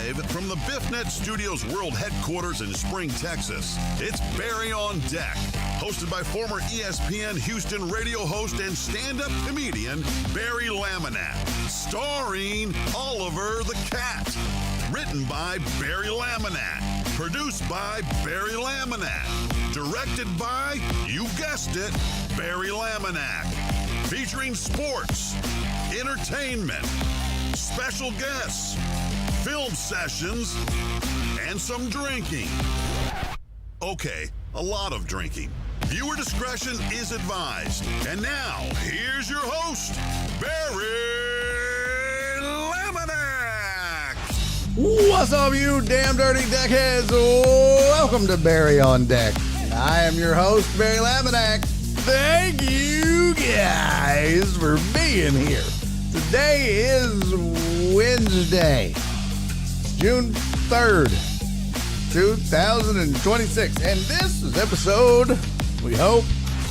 Live from the BiffNet Studios World Headquarters in Spring, Texas, it's Barry on Deck, hosted by former ESPN Houston radio host and stand-up comedian Barry Laminack, starring Oliver the Cat. Written by Barry Laminack, produced by Barry Laminack, directed by, you guessed it, Barry Laminack, featuring sports, entertainment, special guests, film sessions, and some drinking. Okay, a lot of drinking. Viewer discretion is advised. And now, here's your host, Barry Laminack. What's up, you damn dirty deckheads? Welcome to Barry on Deck. I am your host, Barry Laminack. Thank you guys for being here. Today is Wednesday, June 3rd, 2026, and this is episode, we hope,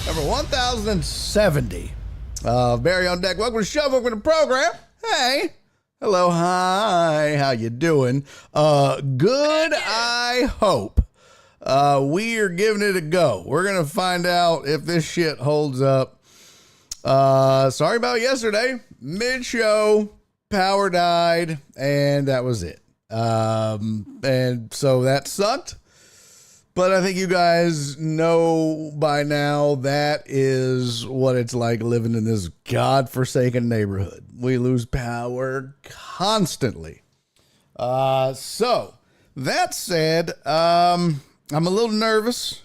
number 1070 of Barry on Deck. Welcome to the show, welcome to the program. Hey, hello, hi, how you doing? Good, I hope. We are giving it a go. We're going to find out if this shit holds up. Sorry about yesterday. Mid-show, power died, and that was it. And so that sucked. But I think you guys know by now that is what it's like living in this godforsaken neighborhood. We lose power constantly. So that said, I'm a little nervous.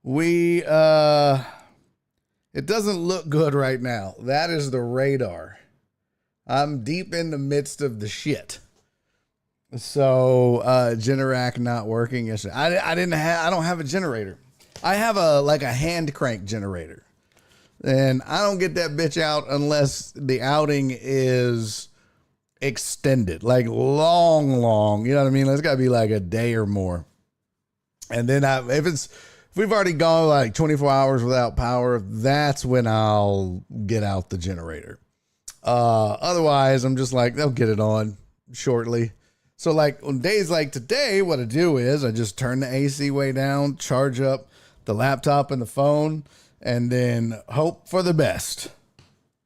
It doesn't look good right now. That is the radar. I'm deep in the midst of the shit. So, Generac not working yesterday. I don't have a generator. I have a hand crank generator. And I don't get that bitch out unless the outing is extended, like long, you know what I mean? It's gotta be like a day or more. And then if we've already gone like 24 hours without power, that's when I'll get out the generator. Otherwise, I'm just like, they'll get it on shortly. So like on days like today, what I do is I just turn the AC way down, charge up the laptop and the phone, and then hope for the best.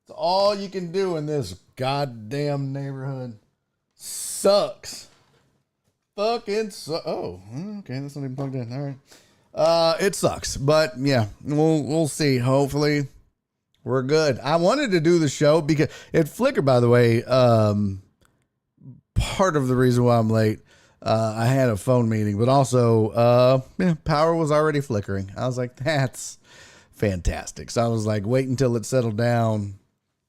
It's all you can do in this goddamn neighborhood. Sucks. Fucking oh, okay, that's not even plugged in. All right. It sucks, but yeah, we'll see. Hopefully we're good. I wanted to do the show because it flickered, by the way. Part of the reason why I'm late, I had a phone meeting, but also, power was already flickering. I was like, that's fantastic. So I was like, wait until it settled down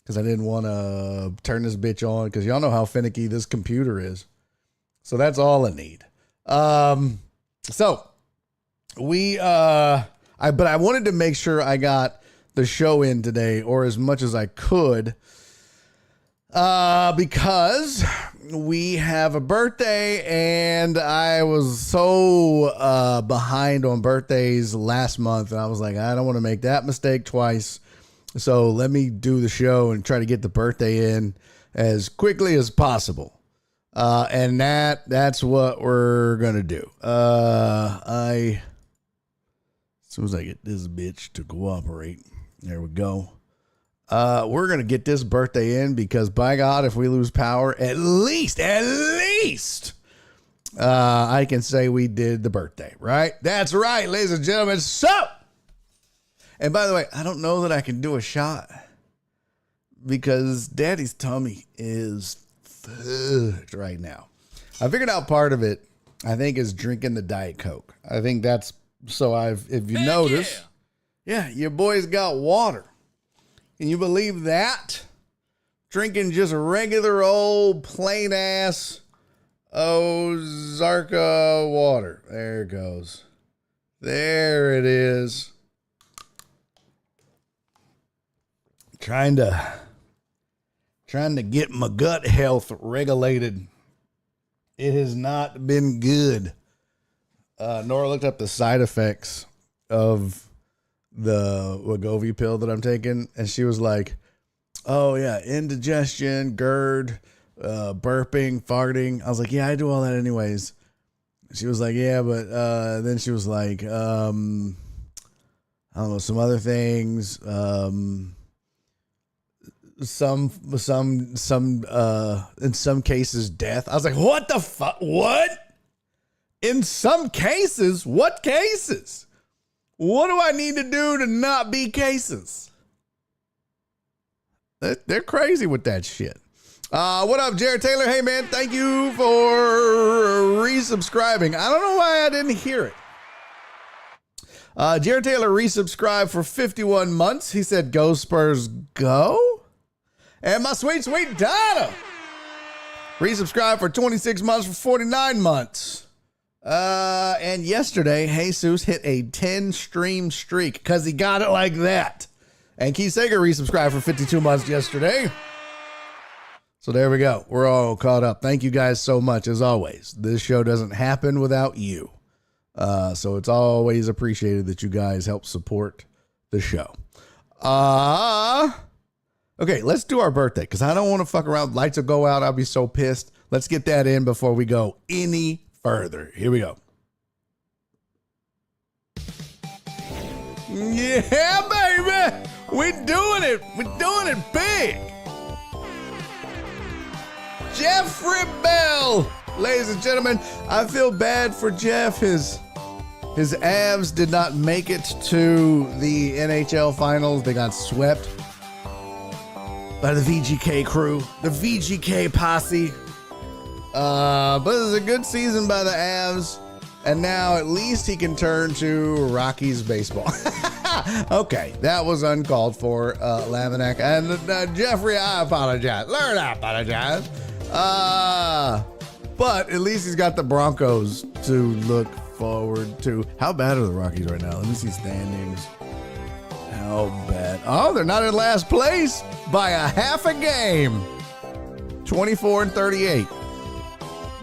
because I didn't want to turn this bitch on because y'all know how finicky this computer is. So that's all I need. So but I wanted to make sure I got the show in today, or as much as I could, because we have a birthday and I was so behind on birthdays last month. And I was like, I don't want to make that mistake twice. So let me do the show and try to get the birthday in as quickly as possible. And that's what we're going to do. As soon as I get this bitch to cooperate, there we go. We're going to get this birthday in because by God, if we lose power, at least, I can say we did the birthday, right? That's right, ladies and gentlemen. So, and by the way, I don't know that I can do a shot because Daddy's tummy is fucked right now. I figured out part of it, I think, is drinking the Diet Coke. I think that's, if you notice, yeah, your boy's got water. Can you believe that? Drinking just regular old plain ass Ozarka water. There it goes. There it is. Trying to get my gut health regulated. It has not been good. Nora looked up the side effects of the Wegovy pill that I'm taking, and she was like, oh yeah, indigestion, GERD, burping, farting. I was like, yeah, I do all that anyways. She was like, yeah, but then she was like, I don't know, some other things. Some in some cases death. I was like, what the fuck? What? In some cases? What cases? What do I need to do to not be cases? They're crazy with that shit. What up, Jared Taylor? Hey, man, thank you for resubscribing. I don't know why I didn't hear it. Jared Taylor resubscribed for 51 months. He said, go Spurs, go. And my sweet, sweet Donna resubscribed for 26 months for 49 months. And yesterday, Jesus hit a 10-stream streak because he got it like that. And Keith Sager resubscribed for 52 months yesterday. So there we go. We're all caught up. Thank you guys so much, as always. This show doesn't happen without you. So it's always appreciated that you guys help support the show. Okay, let's do our birthday, because I don't want to fuck around. Lights will go out. I'll be so pissed. Let's get that in before we go any further. Here we go. Yeah, baby. We're doing it. We're doing it big. Jeffrey Bell. Ladies and gentlemen, I feel bad for Jeff. His Avs did not make it to the NHL finals. They got swept by the VGK crew, the VGK posse. But it was a good season by the Avs. And now at least he can turn to Rockies baseball. Okay, that was uncalled for, Laminack. And Jeffrey, I apologize. Learn, I apologize. But at least he's got the Broncos to look forward to. How bad are the Rockies right now? Let me see standings. How bad? Oh, they're not in last place by a half a game. 24-38.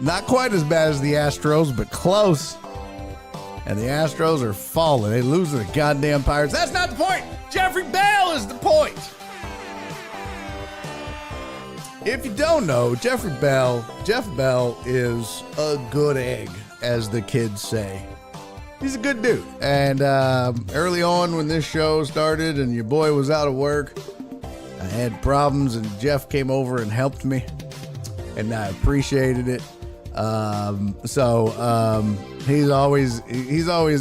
Not quite as bad as the Astros, but close. And the Astros are falling. They lose to the goddamn Pirates. That's not the point. Jeffrey Bell is the point. If you don't know, Jeff Bell is a good egg, as the kids say. He's a good dude. And early on when this show started and your boy was out of work, I had problems and Jeff came over and helped me. And I appreciated it. He's always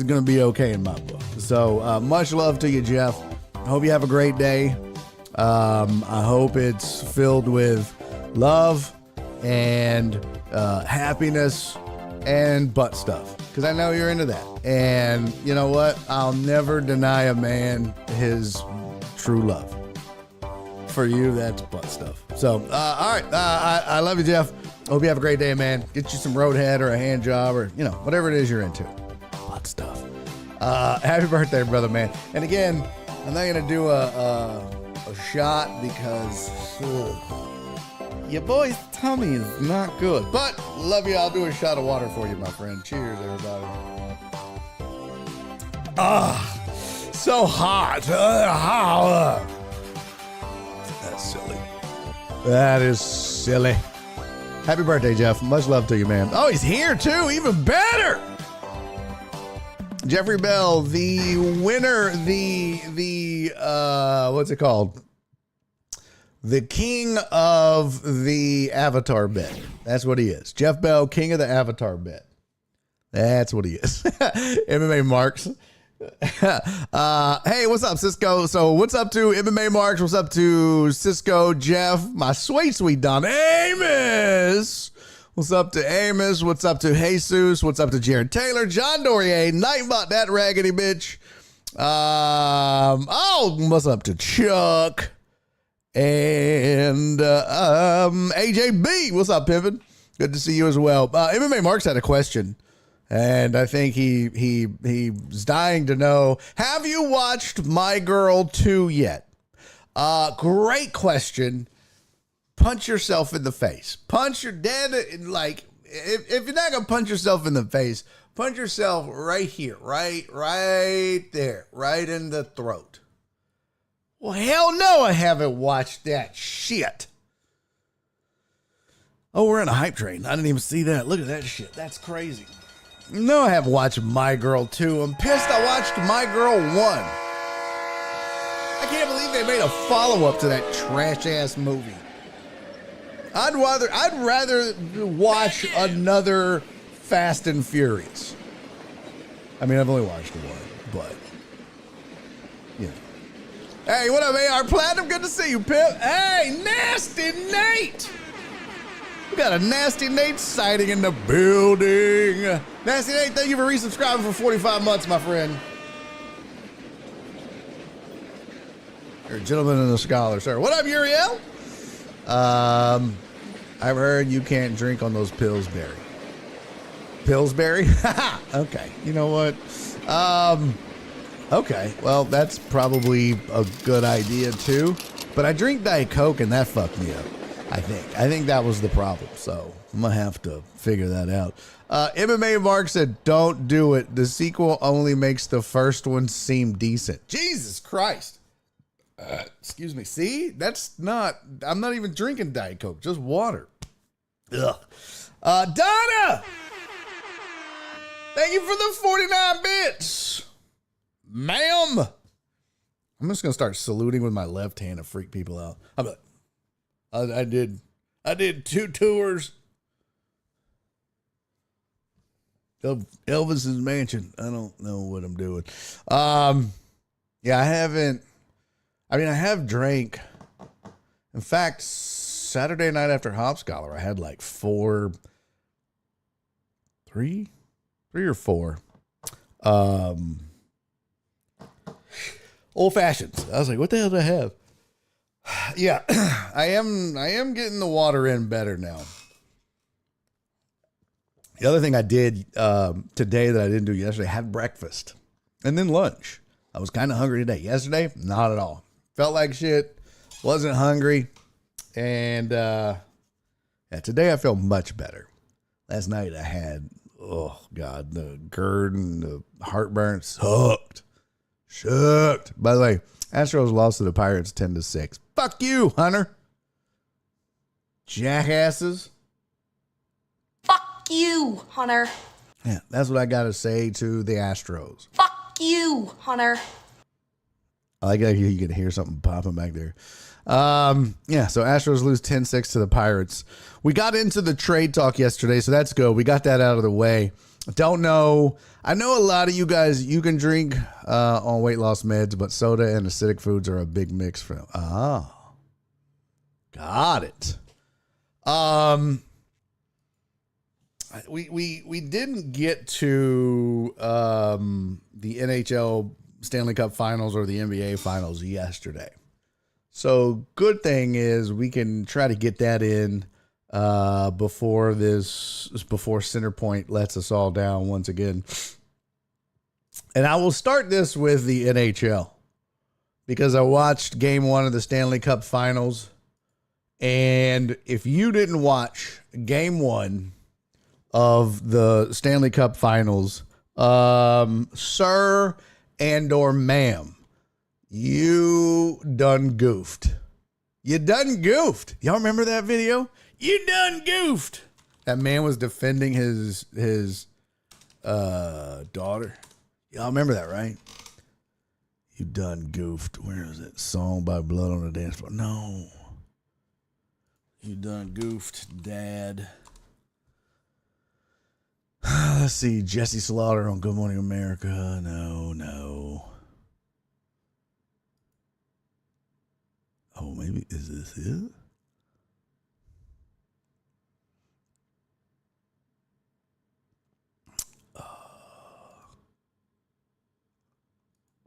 going to be okay in my book. So much love to you, Jeff. I hope you have a great day. I hope it's filled with love and happiness and butt stuff, because I know you're into that. And you know what? I'll never deny a man his true love. For you, that's butt stuff. So, all right. I love you, Jeff. Hope you have a great day, man. Get you some roadhead or a hand job or, whatever it is you're into. Butt stuff. Happy birthday, brother, man. And again, I'm not going to do a shot because your boy's tummy is not good. But love you. I'll do a shot of water for you, my friend. Cheers, everybody. So hot. That's silly. That is silly. Happy birthday, Jeff. Much love to you, man. Oh, he's here too. Even better. Jeffrey Bell, the winner, what's it called? The king of the Avatar bet. That's what he is. Jeff Bell, king of the Avatar bet. That's what he is. MMA Marks. Hey, what's up, Cisco? So what's up to MMA Marks? What's up to Cisco, Jeff, my sweet, sweet Don Amos? What's up to Amos? What's up to Jesus? What's up to Jared Taylor, John Dorier, Nightbot, that raggedy bitch? What's up to Chuck and AJB? What's up, Pimpin? Good to see you as well. MMA Marks had a question. And I think he's dying to know, have you watched My Girl 2 yet? Great question. Punch yourself in the face. Punch your dad, like, if you're not going to punch yourself in the face, punch yourself right here, right there, right in the throat. Well, hell no, I haven't watched that shit. Oh, we're in a hype train. I didn't even see that. Look at that shit. That's crazy. No, I have watched My Girl 2. I'm pissed I watched My Girl 1. I can't believe they made a follow-up to that trash-ass movie. I'd rather watch another Fast and Furious. I mean, I've only watched one, but yeah. Hey, what up, AR Platinum? Good to see you, Pip. Hey, Nasty Nate. We got a Nasty Nate sighting in the building. Nasty Nate, thank you for resubscribing for 45 months, my friend. You're a gentleman and a scholar, sir. What up, Uriel? I've heard you can't drink on those Pillsbury. Pillsbury? Okay. You know what? Okay. Well, that's probably a good idea, too. But I drink Diet Coke, and that fucked me up. I think that was the problem. So I'm going to have to figure that out. MMA Mark said, don't do it. The sequel only makes the first one seem decent. Jesus Christ. Excuse me. See, I'm not even drinking Diet Coke, just water. Ugh. Donna, thank you for the 49 bits, ma'am. I'm just gonna start saluting with my left hand to freak people out. I'm like, I did 2 tours of Elvis's mansion. I don't know what I'm doing. Yeah, I haven't. I mean, I have drank. In fact, Saturday night after Hopscholar, I had like 3 or 4 old fashions. I was like, what the hell do I have? Yeah, I am getting the water in better now. The other thing I did today that I didn't do yesterday, I had breakfast and then lunch. I was kind of hungry today. Yesterday, not at all. Felt like shit. Wasn't hungry. And yeah, today I feel much better. Last night I had, oh God, the GERD and the heartburn sucked. By the way, Astros lost to the Pirates 10-6. Fuck you, Hunter. Jackasses. Fuck you, Hunter. Yeah, that's what I got to say to the Astros. Fuck you, Hunter. I like that you can hear something popping back there. Yeah, so Astros lose 10-6 to the Pirates. We got into the trade talk yesterday, so that's good. We got that out of the way. Don't know. I know a lot of you guys, you can drink on weight loss meds, but soda and acidic foods are a big mix for them. Oh, got it. We didn't get to the NHL Stanley Cup Finals or the NBA Finals yesterday. So good thing is we can try to get that in before Centerpoint lets us all down once again. And I will start this with the NHL because I watched game 1 of the Stanley Cup Finals. And if you didn't watch game 1 of the Stanley Cup Finals, sir and or ma'am, you done goofed. You done goofed. Y'all remember that video? You done goofed. That man was defending his daughter. Y'all remember that, right? You done goofed. Where is it? Song by Blood on the Dance Floor. No. You done goofed, Dad. Let's see. Jesse Slaughter on Good Morning America. No. Oh, maybe. Is this it?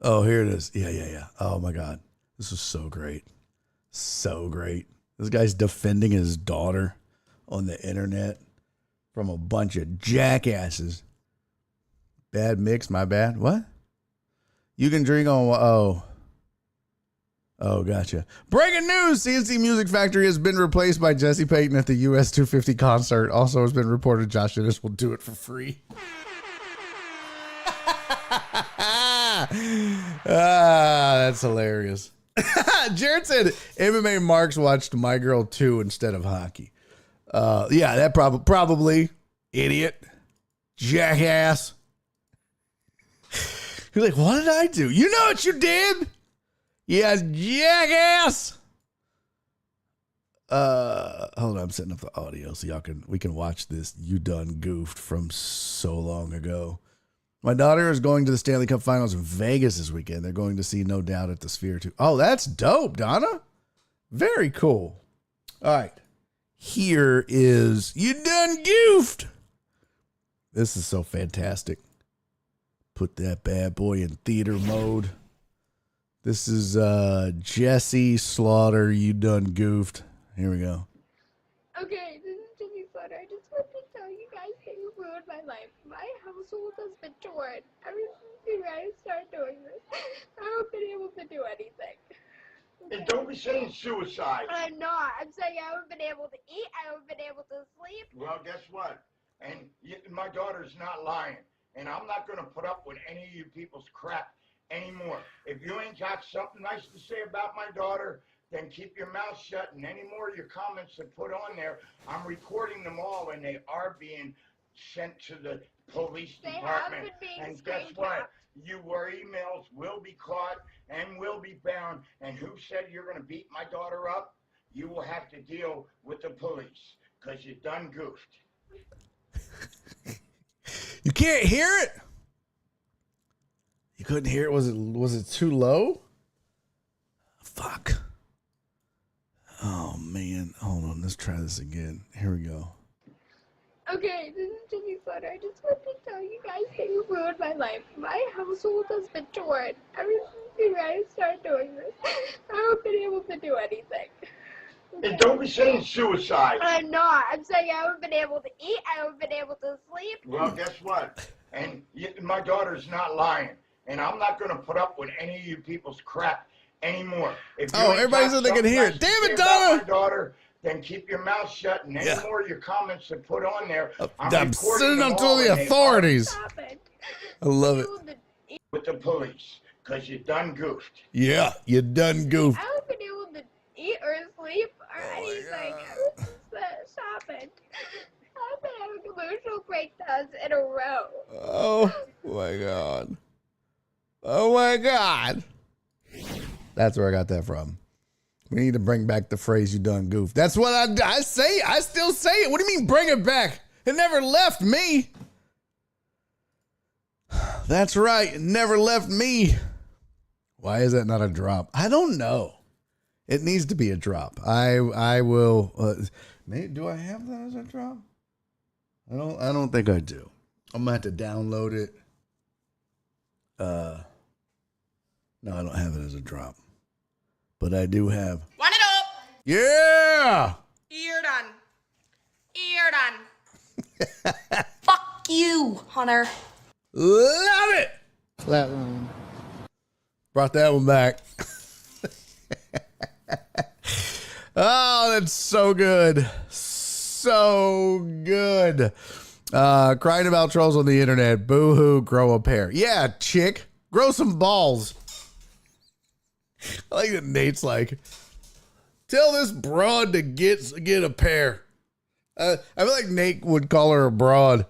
Oh, here it is. Yeah. Oh, my God. This is so great. So great. This guy's defending his daughter on the internet from a bunch of jackasses. Bad mix, my bad. What? You can drink on... Oh, gotcha. Breaking news! CNC Music Factory has been replaced by Jesse Payton at the US 250 concert. Also has been reported Josh Innes will do it for free. That's hilarious. Jared said MMA Marks watched My Girl 2 instead of hockey. Yeah, that probably idiot, jackass. He's like, what did I do? You know what you did? Yeah, jackass. Hold on, I'm setting up the audio so we can watch this. You done goofed from so long ago. My daughter is going to the Stanley Cup Finals in Vegas this weekend. They're going to see No Doubt at the Sphere too. Oh, that's dope, Donna. Very cool. All right. Here is You Done Goofed. This is so fantastic. Put that bad boy in theater mode. This is Jesse Slaughter, You Done Goofed. Here we go. Okay, this is Jesse Slaughter. I just want to tell you guys that you ruined my life. My household has been torn ever since you guys started doing this. I haven't been able to do anything. And don't be saying suicide. I'm not. I'm saying I haven't been able to eat. I haven't been able to sleep. Well, guess what? And my daughter's not lying. And I'm not going to put up with any of you people's crap anymore. If you ain't got something nice to say about my daughter, then keep your mouth shut. And any more of your comments that put on there, I'm recording them all, and they are being sent to the police They have department. been being And guess screen what? capped. Your emails will be caught and will be bound. And who said you're going to beat my daughter up? You will have to deal with the police because you done goofed. You can't hear it? You couldn't hear it? Was it too low? Fuck. Oh, man. Hold on. Let's try this again. Here we go. Okay, this is Jesse Slaughter. I just want to tell you guys that you ruined my life. My household has been torn ever since you guys started doing this. I haven't been able to do anything. And don't be saying suicide. I'm not. I'm saying I haven't been able to eat. I haven't been able to sleep. Well, guess what? And my daughter's not lying. And I'm not going to put up with any of you people's crap anymore. If you ain't everybody got said they could something hear it. nice to Damn it, say about Donna. my daughter, then keep your mouth shut. And any Yeah. more of your comments that put on there, I'm I'm recording sending them them to all, the and they are authorities. Stop it. I love it. with the police because you done goofed. Yeah, you done goofed. I haven't been able to eat or sleep or anything ever since that happened. I've been having emotional breakdowns in a row. Oh, my God. Oh, my God. That's where I got that from. We need to bring back the phrase "you done goof." That's what I say. I still say it. What do you mean bring it back? It never left me. That's right. It never left me. Why is that not a drop? I don't know. It needs to be a drop. I will. Do I have that as a drop? I don't think I do. I'm gonna have to download it. No, I don't have it as a drop. But I do have. Run it up. Yeah. You're done. You're done. Fuck you, Hunter. Love it. Flatline. Brought that one back. Oh, that's so good. So good. Crying about trolls on the internet. Boo hoo, grow a pair. Yeah, chick. Grow some balls. I like that Nate's like, tell this broad to get a pair. I feel like Nate would call her a broad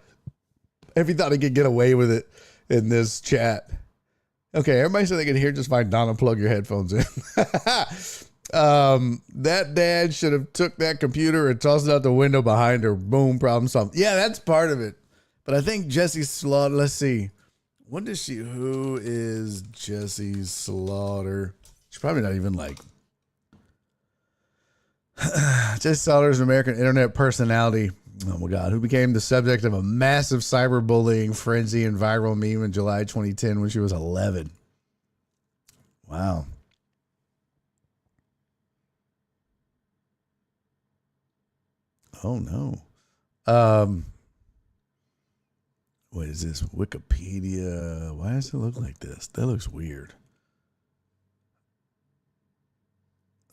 if he thought he could get away with it in this chat. Okay, everybody said they could hear just fine. Donna, plug your headphones in. That dad should have took that computer and tossed it out the window behind her. Boom, problem solved. Yeah, that's part of it. But I think Jessie Slaughter, let's see. Who is Jessie Slaughter? She's probably not even like. Jessie Slaughter is an American internet personality. Oh my God, who became the subject of a massive cyberbullying frenzy and viral meme in July 2010 when she was 11. Wow. Oh no. What is this? Wikipedia. Why does it look like this? That looks weird.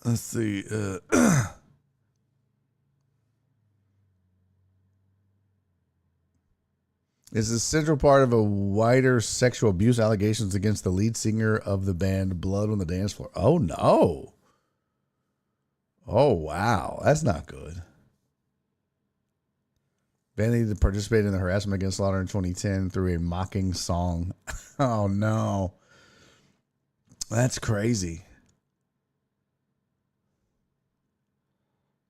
Let's see. It's a central part of a wider sexual abuse allegations against the lead singer of the band Blood on the Dance Floor. Oh, no. Oh, wow. That's not good. Vanity participated in the harassment against Slaughter in 2010 through a mocking song. Oh, no. That's crazy.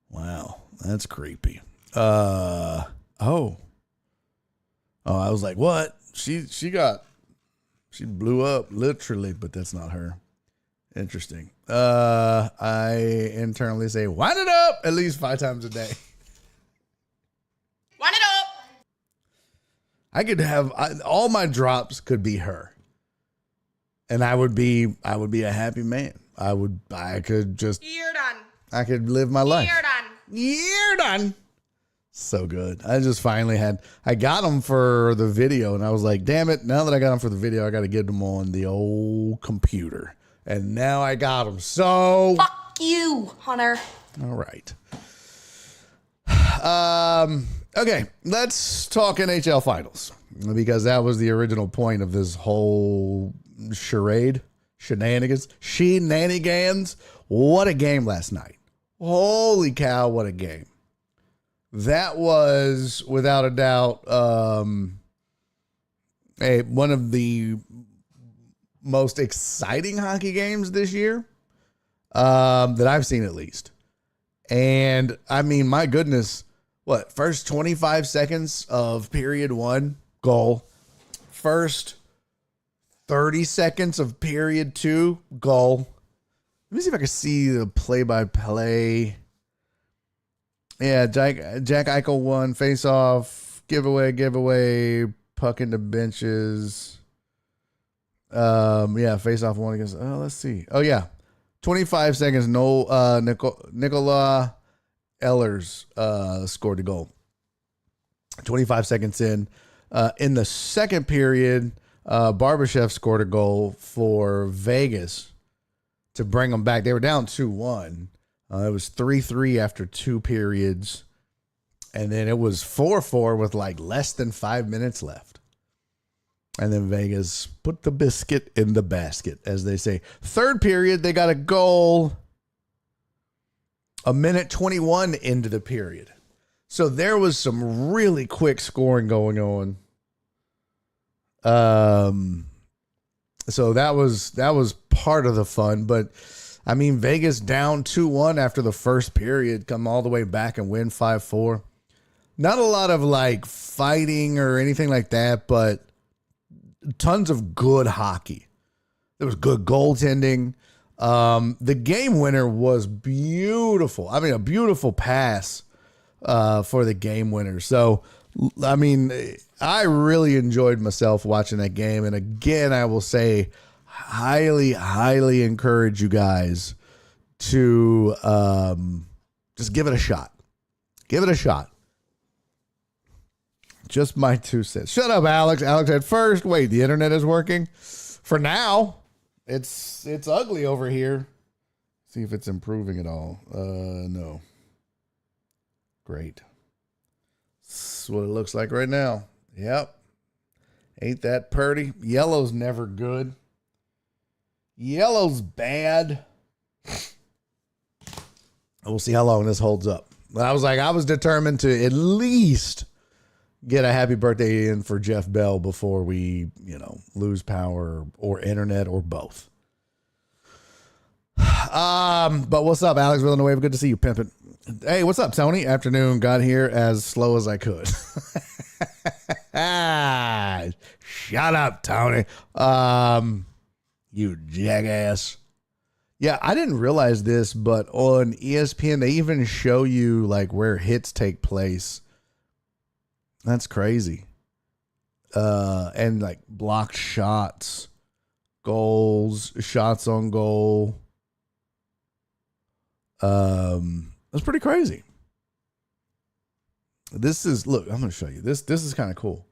Wow. That's creepy. Oh, I was like, what? She blew up literally, but that's not her. Interesting. I internally say, wind it up at least 5 times a day. Wind it up. I could have all my drops could be her, and I would be a happy man. I could just You're done. I could live my life. You're done. You're done. So good. I just finally I got them for the video, and I was like, damn it, now that I got them for the video, I got to get them on the old computer. And now I got them. So Fuck you, Hunter. all right. Okay, let's talk NHL finals, because that was the original point of this whole shenanigans. What a game last night. Holy cow, what a game. That was, without a doubt, one of the most exciting hockey games this year that I've seen, at least. And, I mean, my goodness, first 25 seconds of period 1, goal. First 30 seconds of period 2, goal. Let me see if I can see the play-by-play. Yeah, Jack Eichel won, face-off, giveaway, puck into benches. Yeah, face-off one against, let's see. Oh, yeah. 25 seconds, Nikola Ehlers scored a goal. 25 seconds in. In the second period, Barbashev scored a goal for Vegas to bring them back. They were down 2-1. It was 3-3 after 2 periods. And then it was 4-4 with like less than 5 minutes left. And then Vegas put the biscuit in the basket, as they say. Third period, they got a goal a minute 21 into the period. So there was some really quick scoring going on. So that was part of the fun, but I mean, Vegas down 2-1 after the first period, come all the way back and win 5-4. Not a lot of like fighting or anything like that, but tons of good hockey. There was good goaltending. The game winner was beautiful. I mean, a beautiful pass for the game winner. So, I mean, I really enjoyed myself watching that game. And again, I will say, highly, highly encourage you guys to just give it a shot. Give it a shot. Just my 2 cents. Shut up, Alex. Alex at first. Wait, the internet is working? For now, it's ugly over here. See if it's improving at all. No. Great. That's what it looks like right now. Yep. Ain't that purty? Yellow's never good. Yellow's bad. We'll see how long this holds up. But I was determined to at least get a happy birthday in for Jeff Bell before we, lose power or internet or both. But what's up, Alex Villanueva? Good to see you, pimpin'. Hey, what's up, Tony? Afternoon. Got here as slow as I could. Shut up, Tony. You jackass. Yeah, I didn't realize this, but on ESPN, they even show you like where hits take place. That's crazy. And like blocked shots, goals, shots on goal. That's pretty crazy. This is, look, I'm going to show you. This is kind of cool.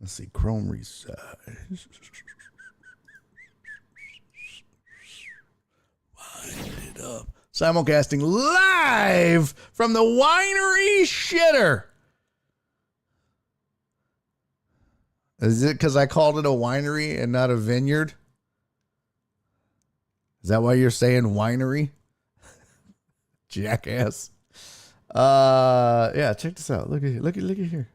Let's see, Chrome resize. Wind it up. Simulcasting live from the winery shitter. Is it because I called it a winery and not a vineyard? Is that why you're saying winery? Jackass. Yeah, check this out. Look at here.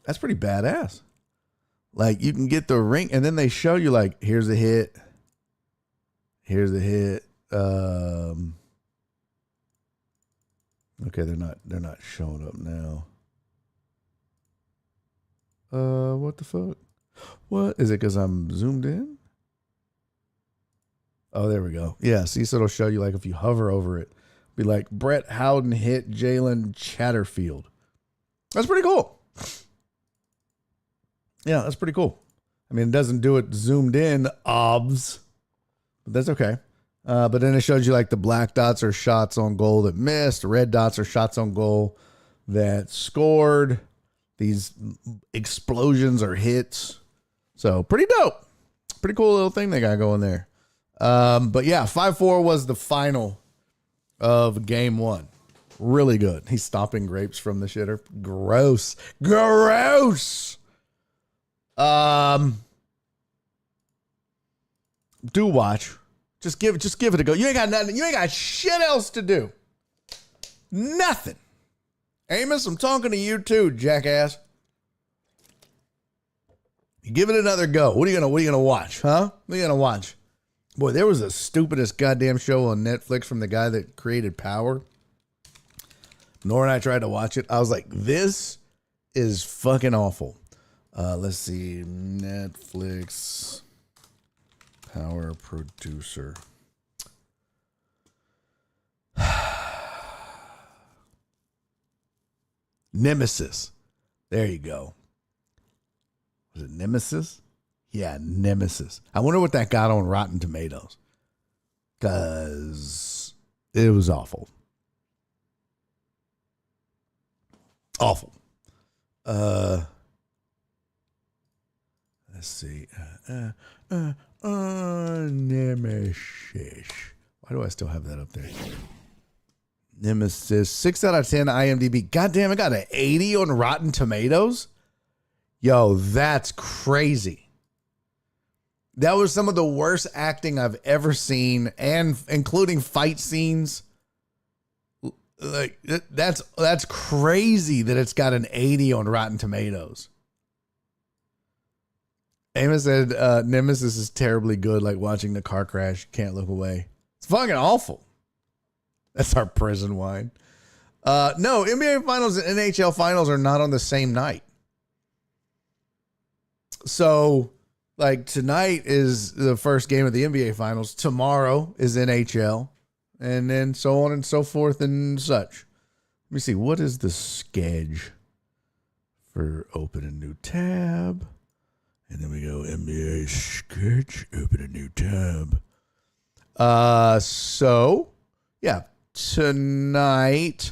That's pretty badass. Like, you can get the ring, and then they show you, like, here's a hit. Here's a hit. Okay, they're not showing up now. What the fuck? What is it? Because I'm zoomed in. Oh, there we go. Yeah, see, so it'll show you, like, if you hover over it, be like Brett Howden hit Jalen Chatterfield. That's pretty cool. Yeah, that's pretty cool. I mean, it doesn't do it zoomed in, obs, but that's okay. But then it shows you, like, the black dots are shots on goal that missed. The red dots are shots on goal that scored. These explosions are hits. So pretty dope. Pretty cool little thing they got going there. But yeah, 5-4 was the final of game one. Really good. He's stomping grapes from the shitter. Gross. Gross. Do watch. Just give it a go. You ain't got nothing. You ain't got shit else to do. Nothing. Amos, I'm talking to you too, jackass. Give it another go. What are you gonna watch, huh? What are you gonna watch? Boy, there was the stupidest goddamn show on Netflix from the guy that created Power. Nora and I tried to watch it. I was like, this is fucking awful. Let's see. Netflix Power producer. Nemesis. There you go. Was it Nemesis? Yeah, Nemesis. I wonder what that got on Rotten Tomatoes. Because it was awful. Awful. Let's see. Nemesis. Why do I still have that up there? Nemesis. 6 out of 10 IMDb. Goddamn, it got an 80 on Rotten Tomatoes? Yo, that's crazy. That was some of the worst acting I've ever seen, and including fight scenes. Like, that's crazy that it's got an 80 on Rotten Tomatoes. Amos said Nemesis is terribly good, like watching the car crash. Can't look away. It's fucking awful. That's our prison wine. No, NBA Finals and NHL Finals are not on the same night. So, like, tonight is the first game of the NBA Finals. Tomorrow is NHL. And then so on and so forth and such. Let me see. What is the schedule for open a new tab? And then we go NBA sketch, open a new tab. So, yeah. Tonight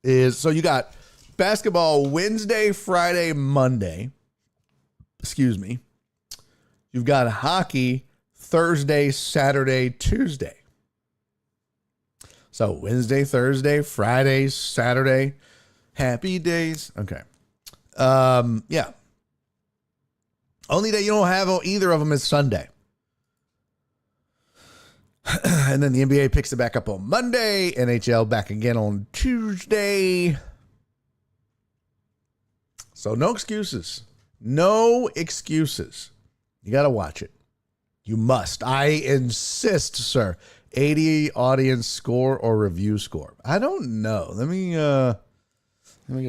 is, so you got basketball Wednesday, Friday, Monday. Excuse me. You've got hockey Thursday, Saturday, Tuesday. So Wednesday, Thursday, Friday, Saturday. Happy days. Okay. Yeah. Only day you don't have either of them is Sunday. And then the NBA picks it back up on Monday. NHL back again on Tuesday. So no excuses. No excuses. You got to watch it. You must. I insist, sir. 80 audience score or review score. I don't know. Let me get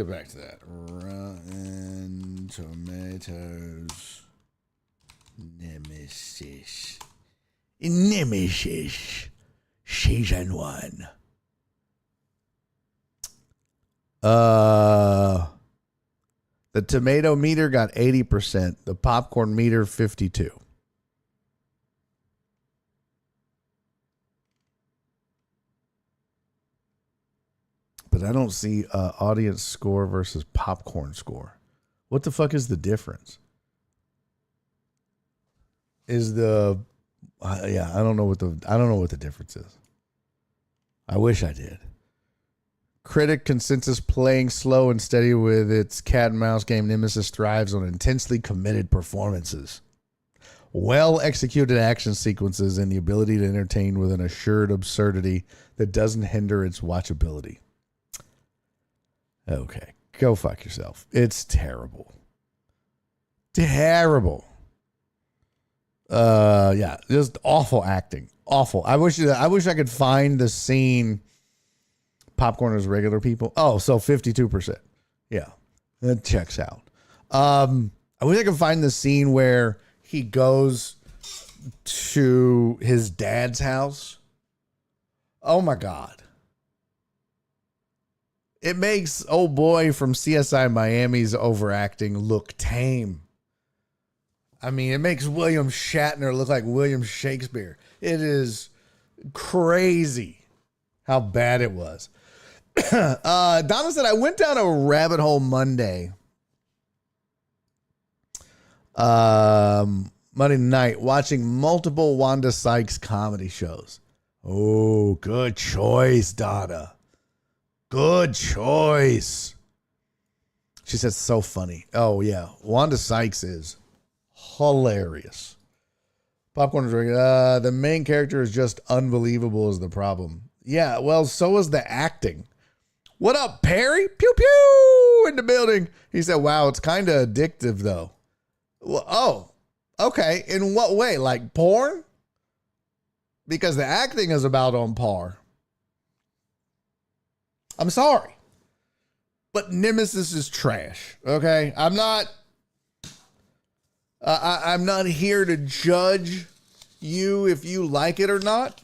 back to that. Rotten Tomatoes. Nemesis. Nemesis. Season 1. The tomato meter got 80%. The popcorn meter 52%. But I don't see audience score versus popcorn score. What the fuck is the difference? Is the yeah, I don't know what the difference is. I wish I did. Critic consensus playing slow and steady with its cat and mouse game. Nemesis thrives on intensely committed performances, well executed action sequences, and the ability to entertain with an assured absurdity that doesn't hinder its watchability. Okay. Go fuck yourself. It's terrible. Terrible. Yeah, just awful acting. Awful. I wish I could find the scene. Popcorn is regular people. Oh, so 52%. Yeah, that checks out. I wish I could find the scene where he goes to his dad's house. Oh my God. It makes old boy from CSI Miami's overacting look tame. I mean, it makes William Shatner look like William Shakespeare. It is crazy how bad it was. Donna said, I went down a rabbit hole Monday night watching multiple Wanda Sykes comedy shows. Oh, good choice, Donna. Good choice. She said, so funny. Oh, yeah. Wanda Sykes is hilarious. Popcorn is the main character is just unbelievable is the problem. Yeah, well, so is the acting. What up, Perry? Pew pew in the building. He said, wow, it's kind of addictive though. Well, oh, okay. In what way? Like porn? Because the acting is about on par. I'm sorry. But Nemesis is trash. Okay. I'm not here to judge you if you like it or not.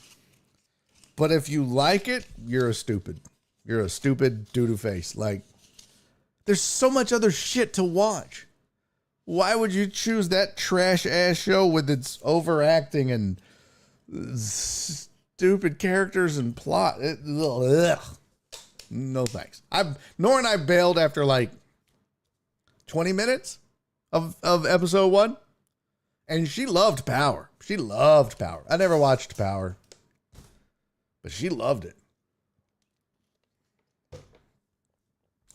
But if you like it, you're a stupid. You're a stupid doo-doo face. Like, there's so much other shit to watch. Why would you choose that trash ass show with its overacting and stupid characters and plot? Ugh. No thanks. Nora and I bailed after like 20 minutes of episode 1. And she loved Power. She loved Power. I never watched Power. But she loved it.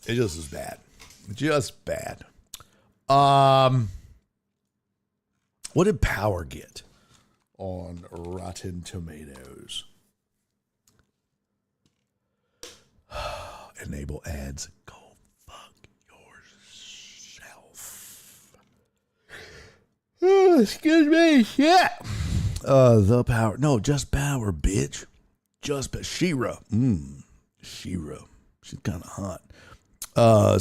It just is bad. Just bad. What did Power get on Rotten Tomatoes? Enable ads. Go fuck yourself. Oh, excuse me. Yeah. The Power. No, just Power, bitch. Just She-Ra. She-Ra. She's kind of hot.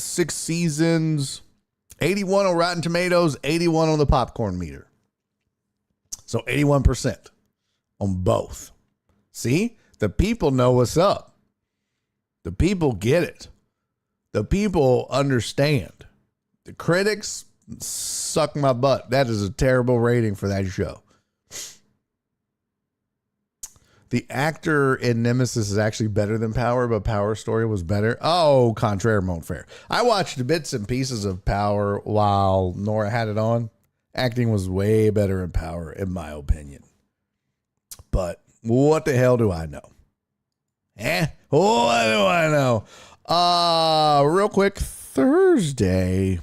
6 seasons, 81 on Rotten Tomatoes, 81 on the popcorn meter. So 81% on both. See? The people know what's up. The people get it. The people understand. The critics suck my butt. That is a terrible rating for that show. The actor in Nemesis is actually better than Power, but Power's story was better. Oh, contraire, won't fair. I watched bits and pieces of Power while Nora had it on. Acting was way better in Power, in my opinion. But what the hell do I know? What do I know? Real quick, Thursday,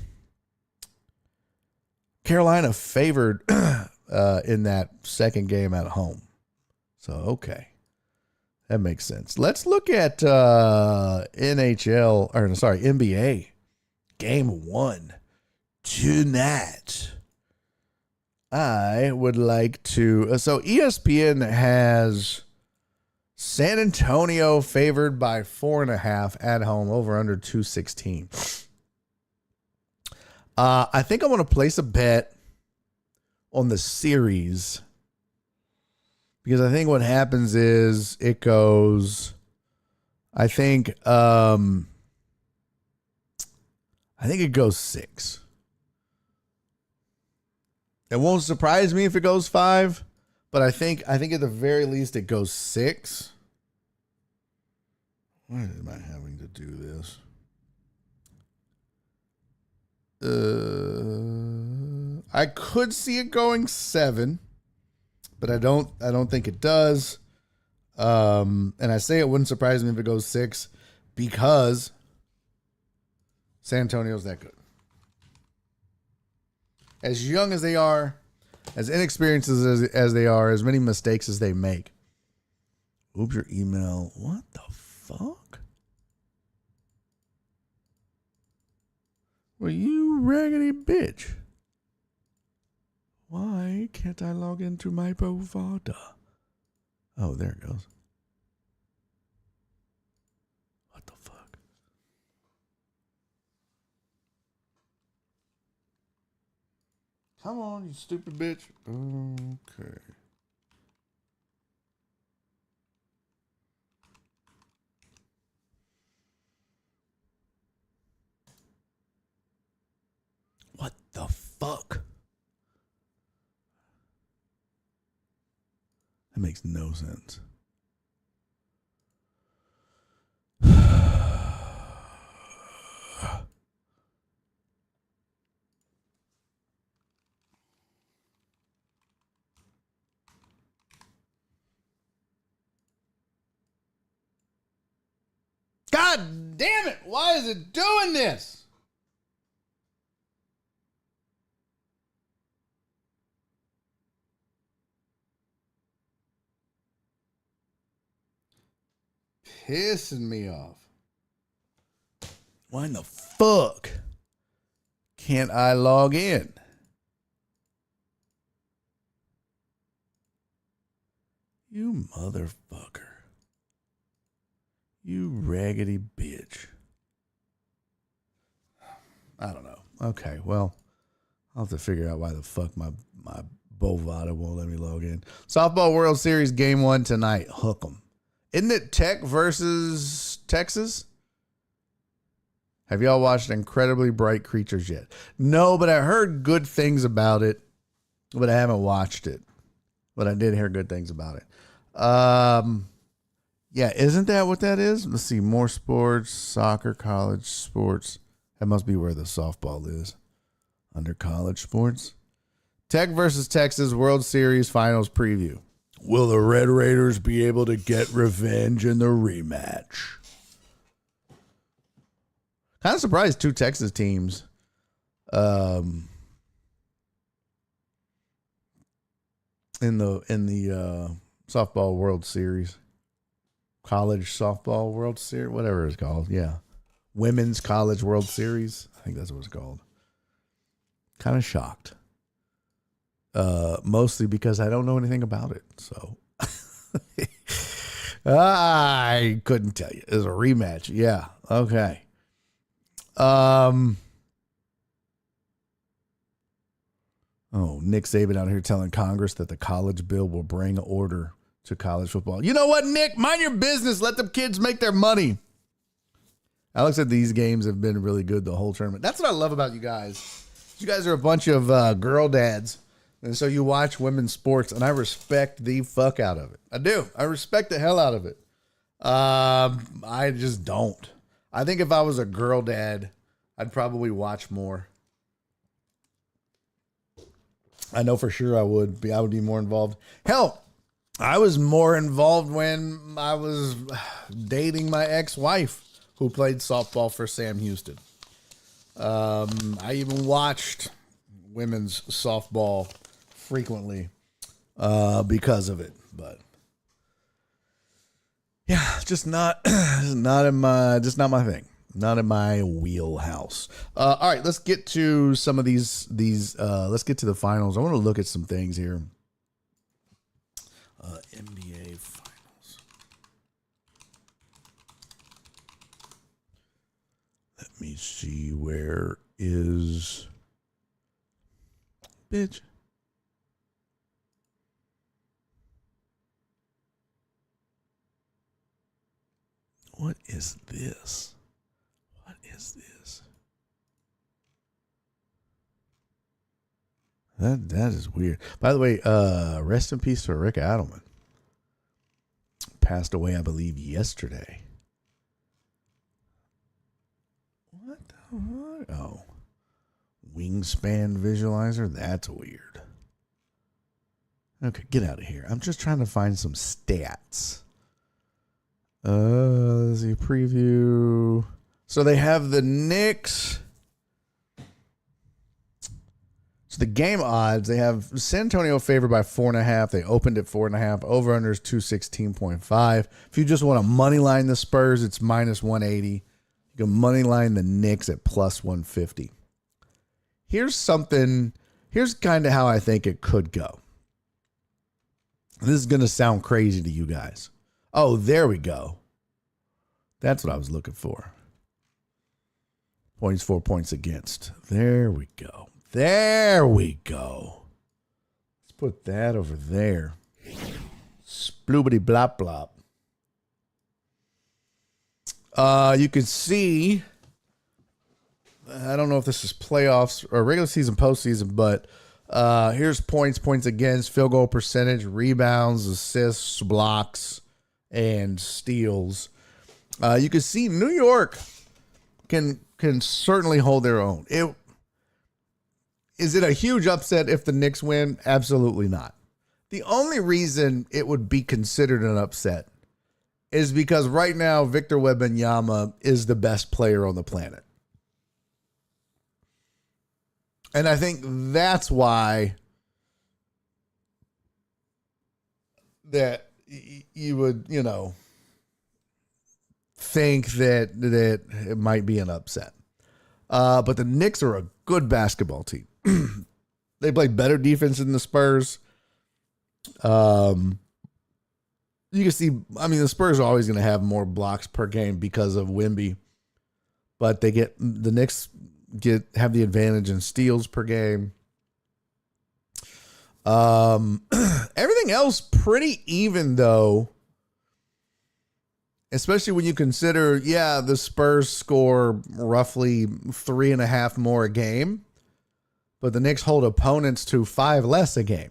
Carolina favored in that second game at home. So, okay. That makes sense. Let's look at NBA game 1 tonight. I would like to. So, ESPN has San Antonio favored by 4.5 at home, over under 216. I think I want to place a bet on the series. Because I think what happens is it goes, I think it goes 6. It won't surprise me if it goes 5, but I think at the very least it goes 6. Why am I having to do this? I could see it going 7. But I don't think it does. And I say it wouldn't surprise me if it goes 6 because San Antonio's that good. As young as they are, as inexperienced as they are, as many mistakes as they make. Oops, your email. What the fuck? Well, you raggedy bitch. Why can't I log into my Bovada? Oh, there it goes. What the fuck? Come on, you stupid bitch. Okay. What the fuck? That makes no sense. God damn it! Why is it doing this? Pissing me off. Why in the fuck can't I log in? You motherfucker. You raggedy bitch. I don't know. Okay, well, I'll have to figure out why the fuck my Bovada won't let me log in. Softball World Series Game 1 tonight. Hook 'em. Isn't it Tech versus Texas? Have y'all watched Incredibly Bright Creatures yet? No, but I heard good things about it, but I haven't watched it. But I did hear good things about it. Yeah, isn't that what that is? Let's see. More sports, soccer, college sports. That must be where the softball is. Under college sports. Tech versus Texas World Series Finals preview. Will the Red Raiders be able to get revenge in the rematch? Kind of surprised two Texas teams. In the softball World Series. College softball World Series, whatever it's called. Yeah. Women's College World Series. I think that's what it's called. Kind of shocked. Mostly because I don't know anything about it. So I couldn't tell you. It was a rematch. Yeah. Okay. Oh, Nick Saban out here telling Congress that the college bill will bring order to college football. You know what, Nick? Mind your business. Let them kids make their money. Alex said these games have been really good the whole tournament. That's what I love about you guys. You guys are a bunch of girl dads. And so you watch women's sports, and I respect the fuck out of it. I do. I respect the hell out of it. I just don't. I think if I was a girl dad, I'd probably watch more. I know for sure I would be more involved. Hell, I was more involved when I was dating my ex-wife who played softball for Sam Houston. I even watched women's softball frequently because of it, but yeah, just not my thing. Not in my wheelhouse. All right, let's get to some of these. Let's get to the finals. I want to look at some things here. NBA finals. Let me see. Where is bitch? What is this? What is this? That is weird. By the way, rest in peace to Rick Adelman. Passed away, I believe, yesterday. What the fuck? Oh. Wingspan visualizer? That's weird. Okay, get out of here. I'm just trying to find some stats. Let's see, preview. So they have the Knicks. So the game odds, they have San Antonio favored by 4.5. They opened at 4.5. Over under is 216.5. If you just want to money line the Spurs, it's minus 180. You can money line the Knicks at plus 150. Here's kind of how I think it could go. This is going to sound crazy to you guys. Oh, there we go. That's what I was looking for. Points for, points against. There we go. There we go. Let's put that over there. Sploobity blop blop. You can see, I don't know if this is playoffs or regular season, postseason, but here's points against, field goal percentage, rebounds, assists, blocks, and steals. You can see New York can certainly hold their own. Is it a huge upset if the Knicks win? Absolutely not. The only reason it would be considered an upset is because right now Victor Wembanyama is the best player on the planet. And I think that's why that you would, think that it might be an upset. But the Knicks are a good basketball team. They play better defense than the Spurs. You can see, the Spurs are always going to have more blocks per game because of Wemby, but the Knicks have the advantage in steals per game. Everything else pretty even though, especially when you consider, the Spurs score roughly 3.5 more a game, but the Knicks hold opponents to 5 less a game.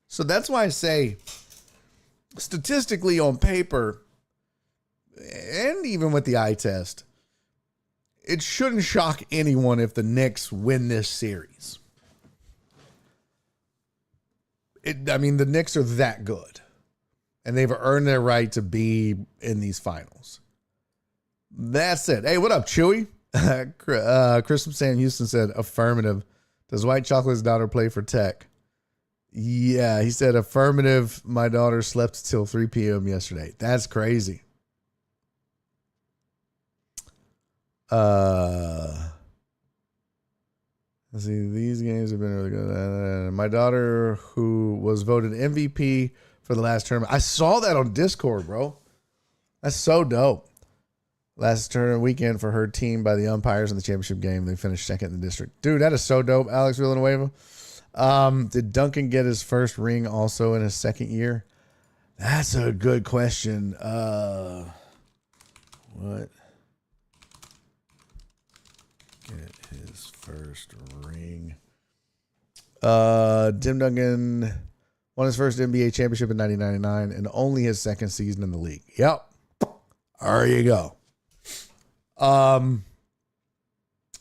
So that's why I say, statistically on paper, and even with the eye test, it shouldn't shock anyone if the Knicks win this series. The Knicks are that good, and they've earned their right to be in these finals. That's it. Hey, what up, Chewy? Chris from Sam Houston said, affirmative. Does White Chocolate's daughter play for Tech? Yeah, he said, affirmative. My daughter slept till 3 p.m. yesterday. That's crazy. Let's see. These games have been really good. My daughter, who was voted MVP for the last tournament. I saw that on Discord, bro. That's so dope. Last tournament weekend for her team by the umpires in the championship game. They finished second in the district. Dude, that is so dope, Alex Villanueva. Did Duncan get his first ring also in his second year? That's a good question. What? Get his first ring. Tim Duncan won his first NBA championship in 1999 and only his second season in the league. Yep. There you go.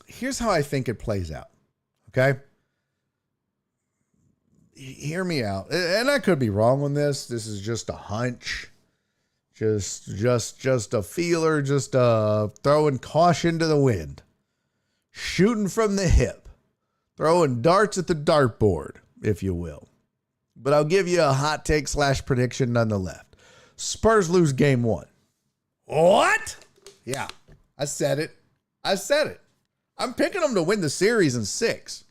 Here's how I think it plays out. Okay. Hear me out. And I could be wrong on this. This is just a hunch. Just a feeler, just throwing caution to the wind. Shooting from the hip. Throwing darts at the dartboard, if you will. But I'll give you a hot take / prediction nonetheless. Spurs lose game 1. What? Yeah, I said it. I'm picking them to win the series in 6.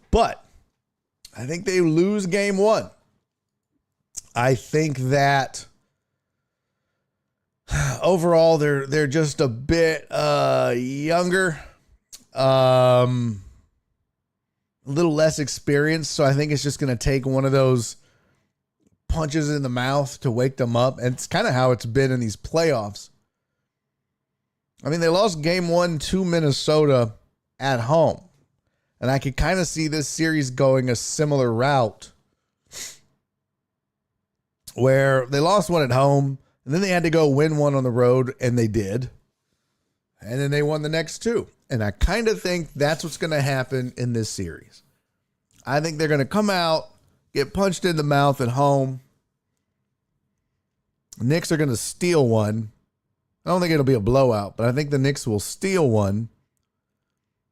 But I think they lose game 1. I think that overall they're just a bit younger, a little less experienced. So I think it's just going to take one of those punches in the mouth to wake them up. And it's kind of how it's been in these playoffs. They lost game 1 to Minnesota at home. And I could kind of see this series going a similar route where they lost one at home and then they had to go win one on the road, and they did. And then they won the next 2. And I kind of think that's what's going to happen in this series. I think they're going to come out, get punched in the mouth at home. Knicks are going to steal one. I don't think it'll be a blowout, but I think the Knicks will steal one.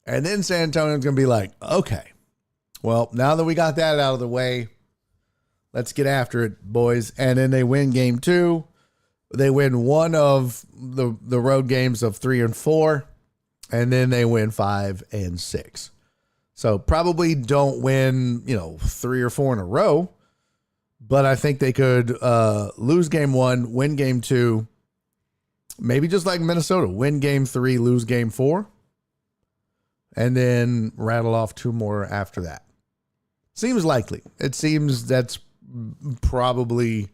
And then San Antonio's going to be like, okay, well, now that we got that out of the way, let's get after it, boys. And then they win game 2. They win one of the road games of 3 and 4, and then they win 5 and 6. So probably don't win, 3 or 4 in a row, but I think they could lose game 1, win game 2, maybe just like Minnesota, win game 3, lose game 4, and then rattle off 2 more after that. Seems likely. It seems that's probably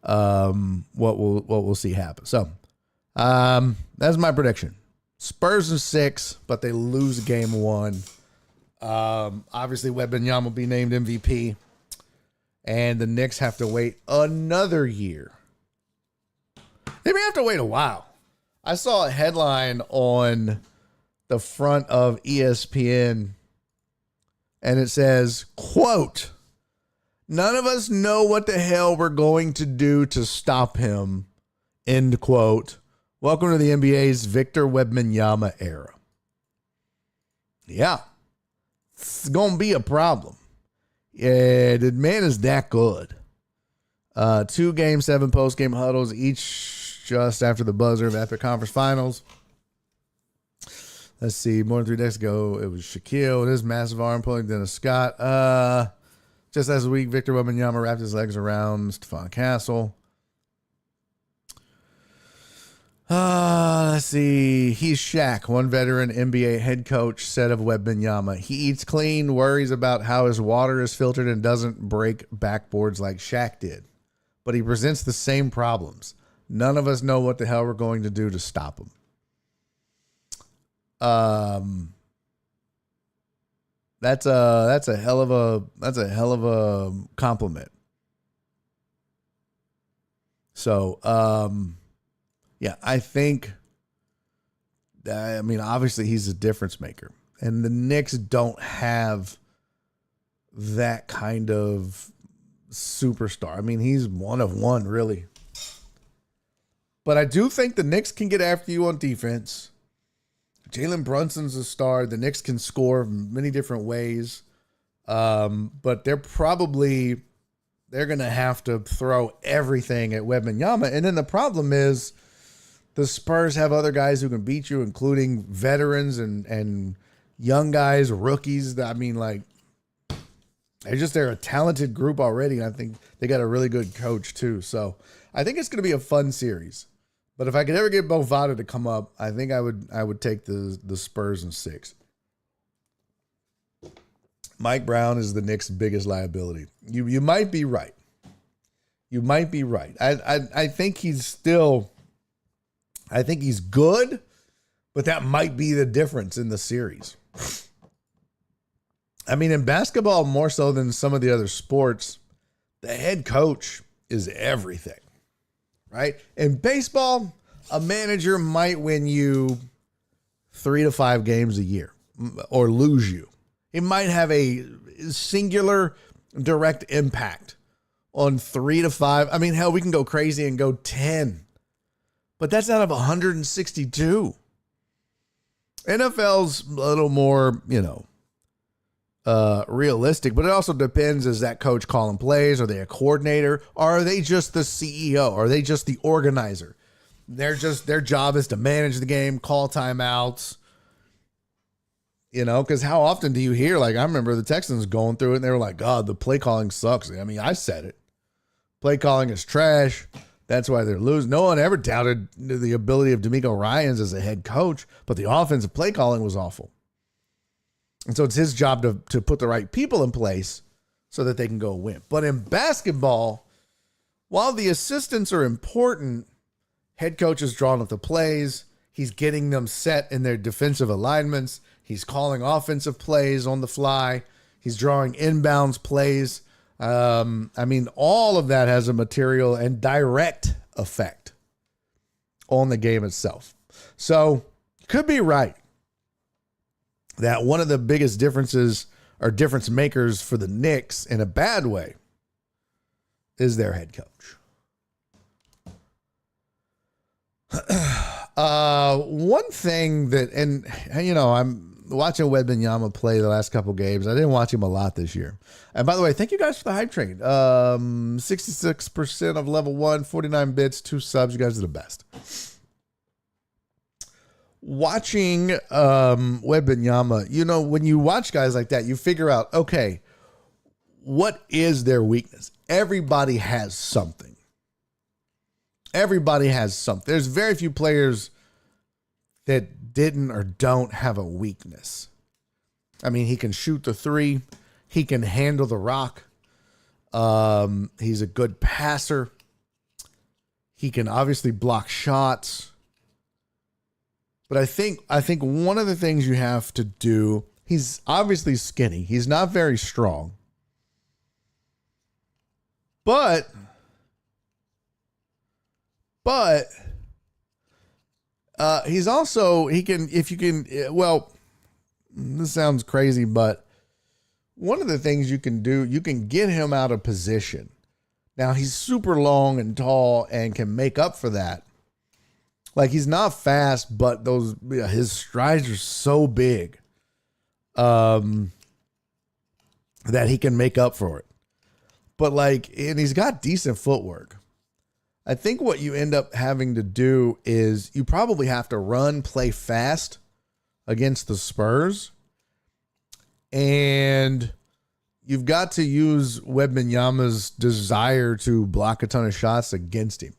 what we'll see happen. So that's my prediction. Spurs in 6, but they lose game 1. Obviously, Wembanyama will be named MVP, and the Knicks have to wait another year. They may have to wait a while. I saw a headline on the front of ESPN, and it says, quote, "None of us know what the hell we're going to do to stop him," end quote. Welcome to the NBA's Victor Wembanyama era. Yeah. It's going to be a problem. Yeah, the man is that good. 2 Game 7 post-game huddles, each just after the buzzer of Epic Conference Finals. Let's see, more than 3 days ago, it was Shaquille with his massive arm pulling Dennis Scott. Just last week, Victor Wembanyama wrapped his legs around Stephon Castle. Let's see. He's Shaq, one veteran NBA head coach, said of Wembanyama. He eats clean, worries about how his water is filtered, and doesn't break backboards like Shaq did. But he presents the same problems. None of us know what the hell we're going to do to stop him. That's a hell of a compliment. So, yeah, I think, obviously he's a difference maker, and the Knicks don't have that kind of superstar. I mean, he's one of one, really. But I do think the Knicks can get after you on defense. Jalen Brunson's a star. The Knicks can score many different ways. But they're going to have to throw everything at Wembanyama. And then the problem is the Spurs have other guys who can beat you, including veterans and young guys, rookies. They're a talented group already. I think they got a really good coach too. So I think it's going to be a fun series. But if I could ever get Bovada to come up, I think I would take the Spurs in 6. Mike Brown is the Knicks' biggest liability. You might be right. You might be right. I think he's good, but that might be the difference in the series. I mean, in basketball, more so than some of the other sports, the head coach is everything, right? In baseball, a manager might win you 3 to 5 games a year or lose you. It might have a singular direct impact on 3 to 5. I mean, hell, we can go crazy and go 10. But that's out of 162. NFL's a little more, realistic, but it also depends. Is that coach calling plays? Are they a coordinator? Or are they just the CEO? Are they just the organizer? Their job is to manage the game, call timeouts. Because how often do you hear, I remember the Texans going through it and they were like, God, the play calling sucks. I mean, I said it. Play calling is trash. That's why they're losing. No one ever doubted the ability of D'Amico Ryans as a head coach, but the offensive play calling was awful. And so it's his job to put the right people in place so that they can go win. But in basketball, while the assistants are important, head coach is drawing up the plays. He's getting them set in their defensive alignments. He's calling offensive plays on the fly. He's drawing inbounds plays. All of that has a material and direct effect on the game itself. So, could be right that one of the biggest differences or difference makers for the Knicks in a bad way is their head coach. One thing that, Wembanyama play the last couple games. I didn't watch him a lot this year. And by the way, thank you guys for the hype train. 66% of level 1, 49 bits, 2 subs. You guys are the best. Watching Wembanyama, when you watch guys like that, you figure out, okay, what is their weakness? Everybody has something. Everybody has something. There's very few players that didn't or don't have a weakness. I mean, he can shoot the three. He can handle the rock. He's a good passer. He can obviously block shots. But I think one of the things you have to do, he's obviously skinny. He's not very strong. But he's also, this sounds crazy, but one of the things you can do, you can get him out of position. Now, he's super long and tall and can make up for that. Like, he's not fast, but his strides are so big that he can make up for it. But and he's got decent footwork. I think what you end up having to do is you probably have to play fast against the Spurs. And you've got to use Wembanyama's desire to block a ton of shots against him,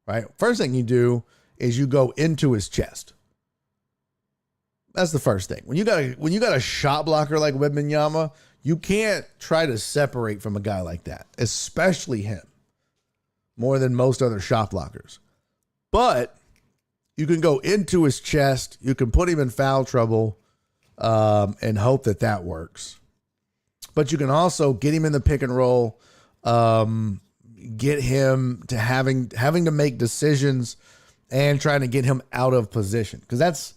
right? First thing you do is you go into his chest. That's the first thing. When you got a shot blocker like Wembanyama, you can't try to separate from a guy like that, especially him, more than most other shot blockers. But you can go into his chest. You can put him in foul trouble and hope that works. But you can also get him in the pick and roll, get him to having to make decisions and trying to get him out of position. Because that's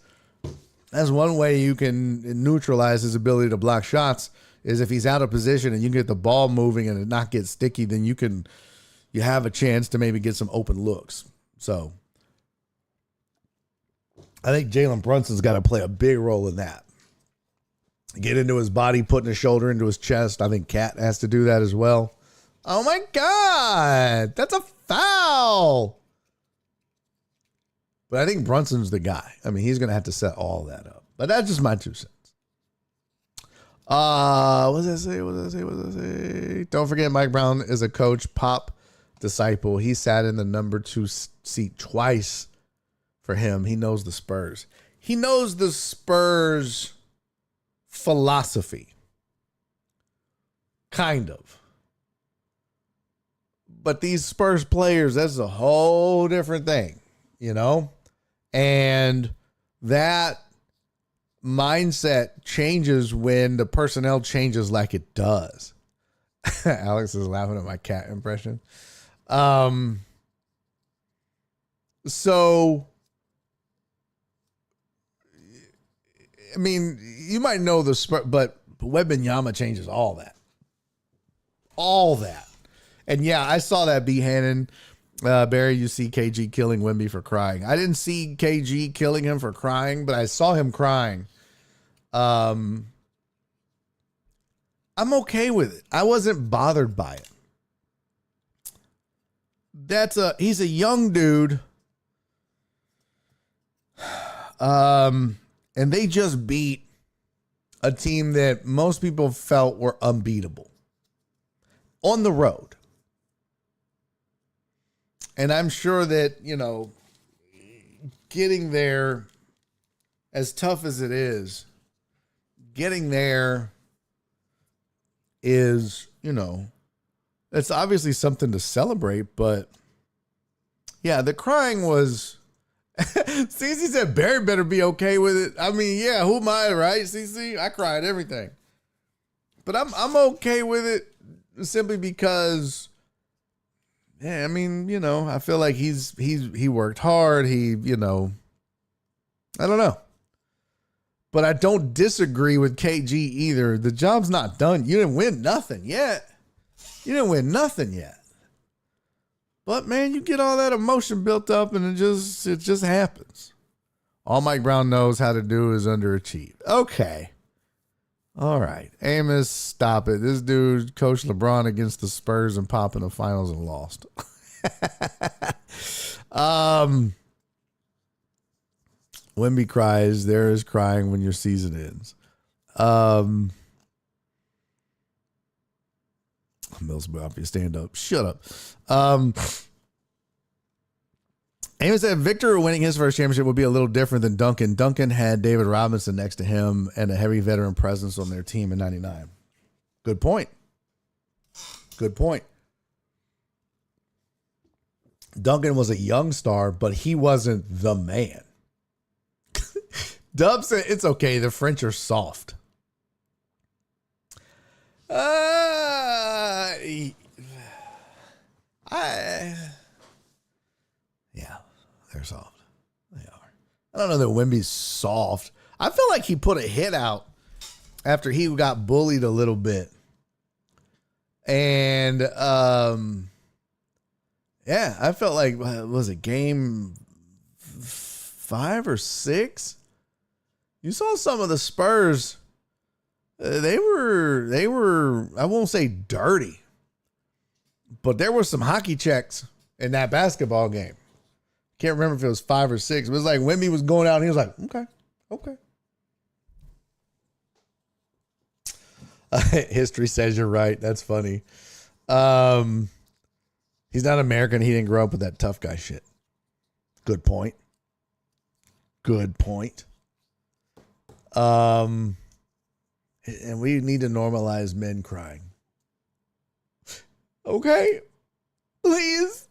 one way you can neutralize his ability to block shots, is if he's out of position and you get the ball moving and it not get sticky, then you have a chance to maybe get some open looks. So I think Jalen Brunson's got to play a big role in that. Get into his body, putting his shoulder into his chest. I think Cat has to do that as well. Oh my God, that's a foul. But I think Brunson's the guy. I mean, he's going to have to set all that up. But that's just my 2 cents. What does that say? Don't forget, Mike Brown is a Coach Pop disciple. He sat in the number 2 seat twice for him. He knows the Spurs. He knows the Spurs philosophy. Kind of. But these Spurs players, that's a whole different thing, And that mindset changes when the personnel changes like it does. Alex is laughing at my cat impression. So, I mean, you might know the Spurs, but Wembanyama changes all that. All that. And yeah, I saw that B. Hannon. Barry, you see KG killing Wemby for crying. I didn't see KG killing him for crying, but I saw him crying. I'm okay with it. I wasn't bothered by it. He's a young dude. And they just beat a team that most people felt were unbeatable on the road. And I'm sure that, getting there, as tough as it is, getting there is, it's obviously something to celebrate. But yeah, the crying was, Cece said Barry better be okay with it. I mean, yeah, who am I, right, Cece? I cry at everything. But I'm okay with it simply because, yeah, I mean, I feel like he worked hard. I don't know. But I don't disagree with KG either. The job's not done. You didn't win nothing yet. But man, you get all that emotion built up and it just happens. All Mike Brown knows how to do is underachieve. Okay. All right. Amos, stop it. This dude coached LeBron against the Spurs and Pop in the finals and lost. Wemby cries. There is crying when your season ends. Mills Mafia, stand up. Shut up. Amos said Victor winning his first championship would be a little different than Duncan. Duncan had David Robinson next to him and a heavy veteran presence on their team in 99. Good point. Good point. Duncan was a young star, but he wasn't the man. Dub said it's okay. The French are soft. Yeah, they're soft. They are. I don't know that Wemby's soft. I feel like he put a hit out after he got bullied a little bit. And, yeah, I felt like, was it game 5 or 6? You saw some of the Spurs. They were, I won't say dirty, but there were some hockey checks in that basketball game. Can't remember if it was 5 or 6. It was like Wemby was going out and he was like, okay. History says you're right. That's funny. He's not American. He didn't grow up with that tough guy shit. Good point. And we need to normalize men crying. Okay. Please.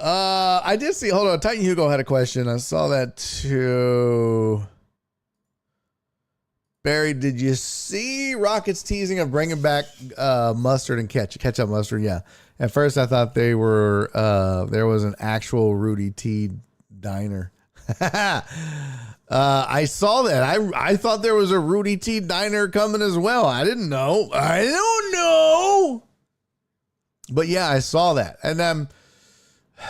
I did see, hold on, Titan Hugo had a question. I saw that too. Barry, did you see Rockets teasing of bringing back mustard and ketchup mustard? Yeah. At first I thought they were, there was an actual Rudy T diner. I saw that. I thought there was a Rudy T diner coming as well. I didn't know. I don't know. But yeah, I saw that. And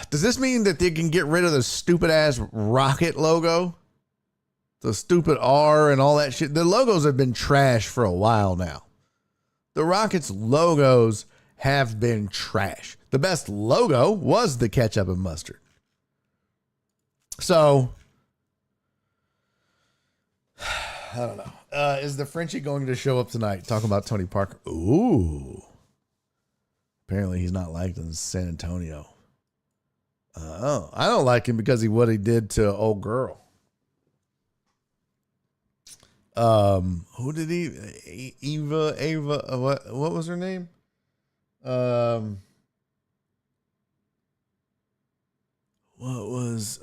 does this mean that they can get rid of the stupid ass Rocket logo? The stupid R and all that shit. The logos have been trash for a while now. The Rockets logos have been trash. The best logo was the ketchup and mustard. So, I don't know. Is the Frenchie going to show up tonight? Talking about Tony Parker. Ooh. Apparently he's not liked in San Antonio. I don't like him because of what he did to old girl. Who did he? Ava, what was her name? What was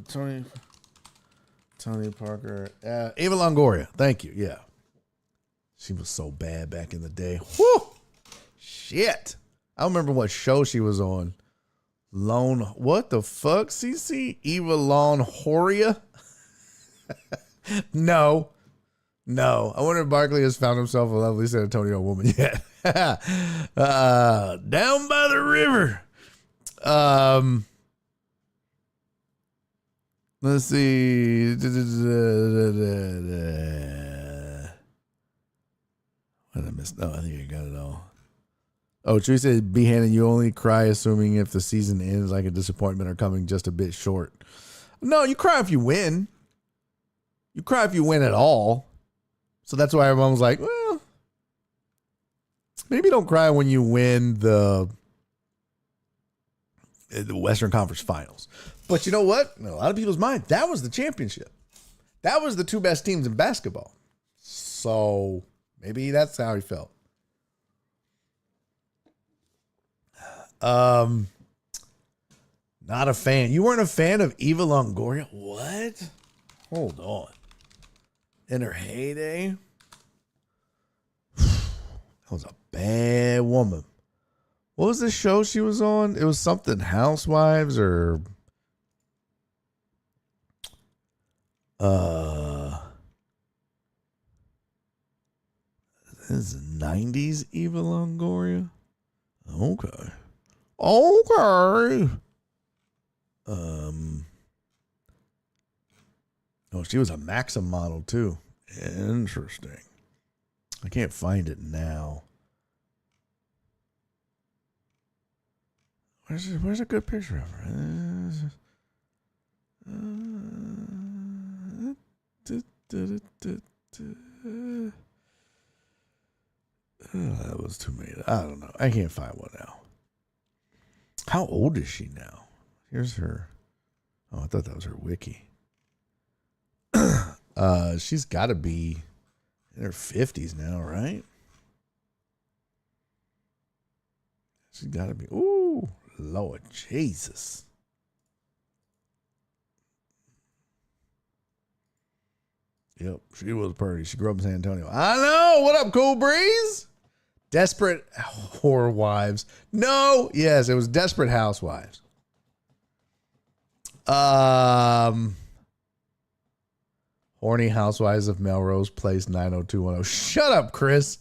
Tony Parker? Ava Longoria. Thank you. Yeah. She was so bad back in the day. Whew. Shit. I don't remember what show she was on. What the fuck, CC? Eva Longoria? No. I wonder if Barkley has found himself a lovely San Antonio woman yet. Down by the river. Let's see. What did I miss? No, I think I got it all. Oh, Tree said, B-Hannon, you only cry assuming if the season ends like a disappointment or coming just a bit short. No, you cry if you win. You cry if you win at all. So that's why everyone was like, well, maybe don't cry when you win the Western Conference Finals. But you know what? In a lot of people's mind, that was the championship. That was the two best teams in basketball. So maybe that's how he felt. Not a fan. You weren't a fan of Eva Longoria? What? Hold on. In her heyday? That was a bad woman. What was the show she was on? It was something Housewives or this is 90s Eva Longoria? Okay. Oh, she was a Maxim model too. Interesting. I can't find it now. Where's a good picture of her? That was too many. I don't know. I can't find one now. How old is she now? Here's her. Oh, I thought that was her wiki. She's got to be in her 50s now, right? She's got to be. Ooh, Lord Jesus. Yep, she was pretty. She grew up in San Antonio. I know. What up, Cool Breeze? Desperate Whore Wives. No, yes, it was Desperate Housewives. Horny Housewives of Melrose Place 90210. Shut up, Chris.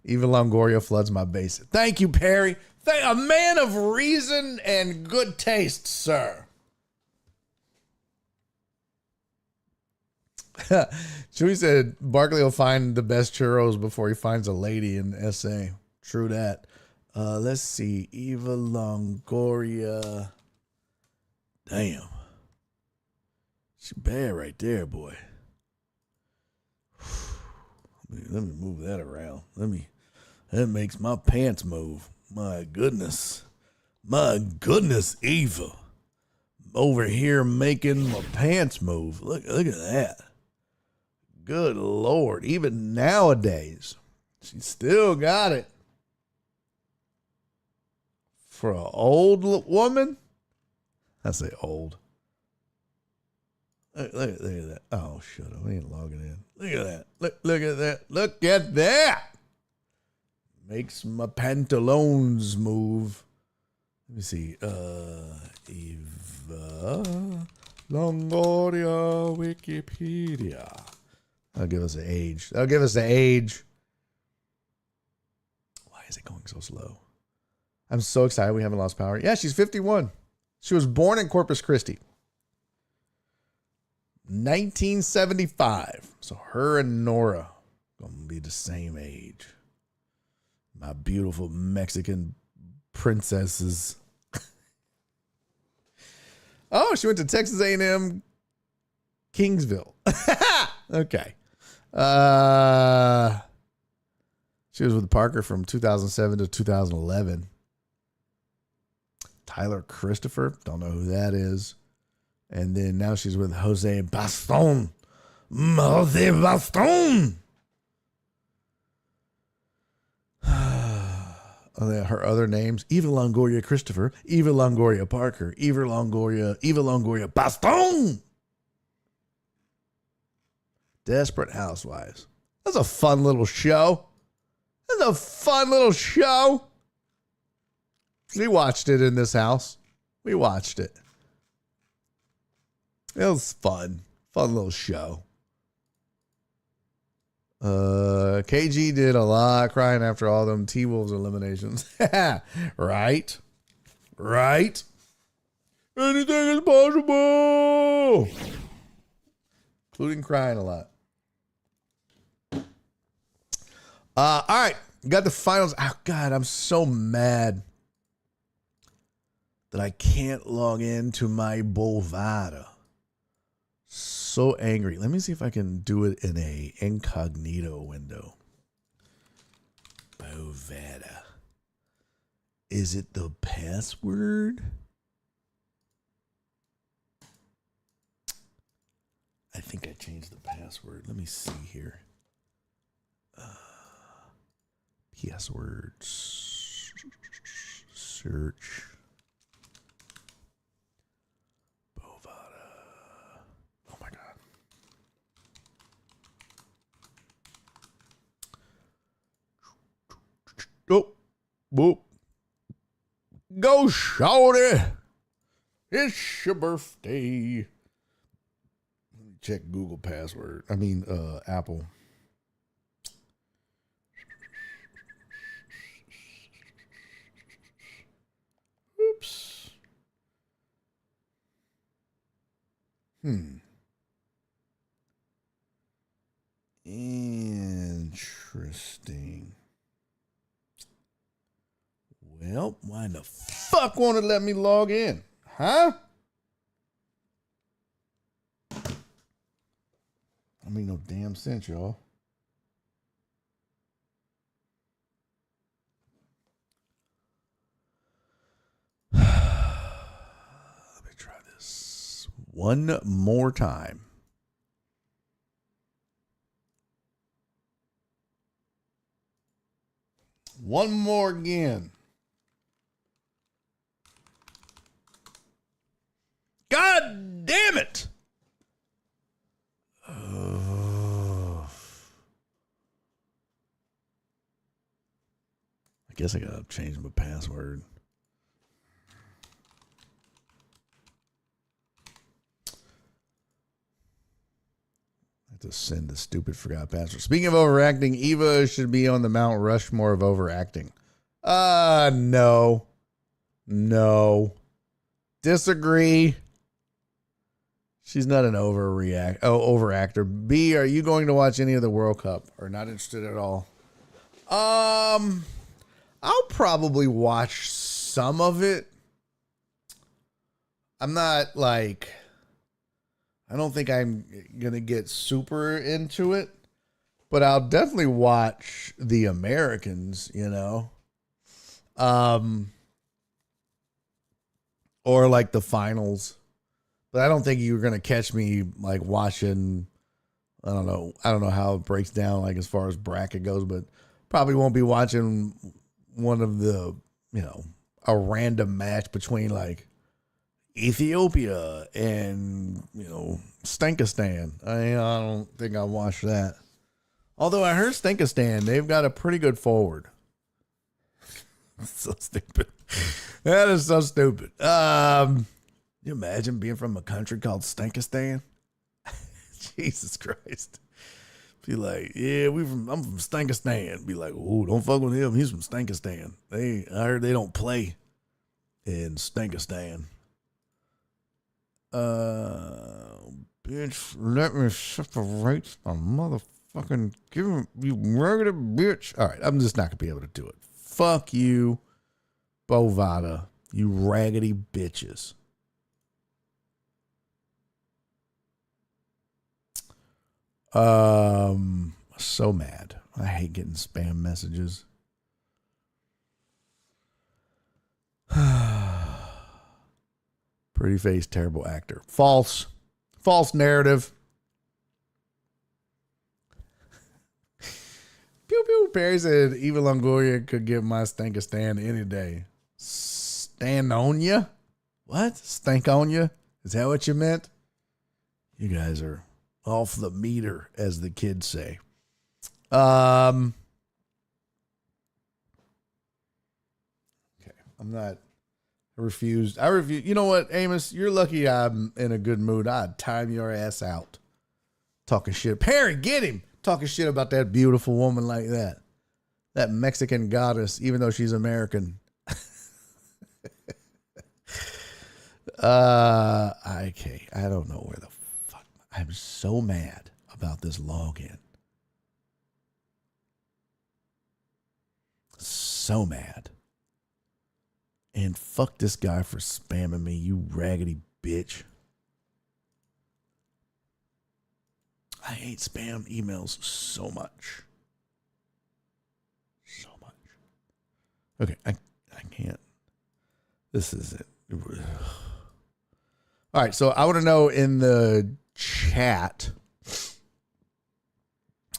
Eva Longoria floods my base. Thank you, Perry. A man of reason and good taste, sir. Chewy said Barkley will find the best churros before he finds a lady in SA. True that. Let's see. Eva Longoria. Damn. She bad right there, boy. Let me move that around. That makes my pants move. My goodness, Eva. Over here making my pants move. Look at that. Good Lord. Even nowadays, she still got it. For an old woman? I say old. Look at that. Oh, shut up. I ain't logging in. Look at that. Look at that. Look at that. Makes my pantaloons move. Let me see. Eva Longoria Wikipedia. That'll give us an age. Why is it going so slow? I'm so excited we haven't lost power. Yeah, she's 51. She was born in Corpus Christi. 1975. So her and Nora gonna be the same age. My beautiful Mexican princesses. Oh, she went to Texas A&M Kingsville. Okay. She was with Parker from 2007 to 2011. Tyler Christopher, don't know who that is. And then now she's with Jose Baston. Jose Baston. Her other names: Eva Longoria Christopher, Eva Longoria Parker, Eva Longoria Baston. Desperate Housewives. That's a fun little show. We watched it in this house. We watched it. It was fun. Fun little show. KG did a lot of crying after all them T-Wolves eliminations. Right. Anything is possible. Including crying a lot. All right. Got the finals. Oh, God, I'm so mad that I can't log into my Bovada. So angry. Let me see if I can do it in a incognito window. Bovada. Is it the password? I think I changed the password. Let me see here. Passwords. Search. Oh my God. Oh, whoop. Go, shorty. It's your birthday. Let me check Google password. Apple. Oops. Interesting. Well, why in the fuck won't it let me log in? Huh? I mean, no damn sense, y'all. Let me try this one more time. One more again. God damn it. I guess I gotta change my password. I have to send the stupid forgot password. Speaking of overacting, Eva should be on the Mount Rushmore of overacting. No. No. Disagree. She's not an overactor. B, are you going to watch any of the World Cup or not interested at all? I'll probably watch some of it. I'm not like, I don't think I'm going to get super into it, but I'll definitely watch the Americans, you know. Or like the finals. But I don't think you're going to catch me like watching, I don't know how it breaks down like as far as bracket goes, but probably won't be watching one of the, you know, a random match between like Ethiopia and, you know, Stankistan. I don't think I'll watch that. Although I heard Stankistan, they've got a pretty good forward. So stupid. That is so stupid. You imagine being from a country called Stankistan? Jesus Christ. Be like, yeah, I'm from Stankistan. Be like, oh, don't fuck with him. He's from Stankistan. I heard they don't play in Stankistan. Bitch, let me separate my motherfucking you regular bitch. All right, I'm just not gonna be able to do it. Fuck you, Bovada, you raggedy bitches. So mad. I hate getting spam messages. Pretty face, terrible actor. False. False narrative. Pew pew. Perry said Eva Longoria could get my Stankistan any day. Stand on ya? What? Stank on ya? Is that what you meant? You guys are off the meter, as the kids say. Okay. I refuse. You know what, Amos? You're lucky I'm in a good mood. I'd time your ass out. Talking shit. Perry, get him. Talking shit about that beautiful woman like that. That Mexican goddess, even though she's American. Okay. I don't know where the fuck. I'm so mad about this login. So mad. And fuck this guy for spamming me, you raggedy bitch. I hate spam emails so much. So much. Okay, I can't. This is it. All right, so I want to know in the chat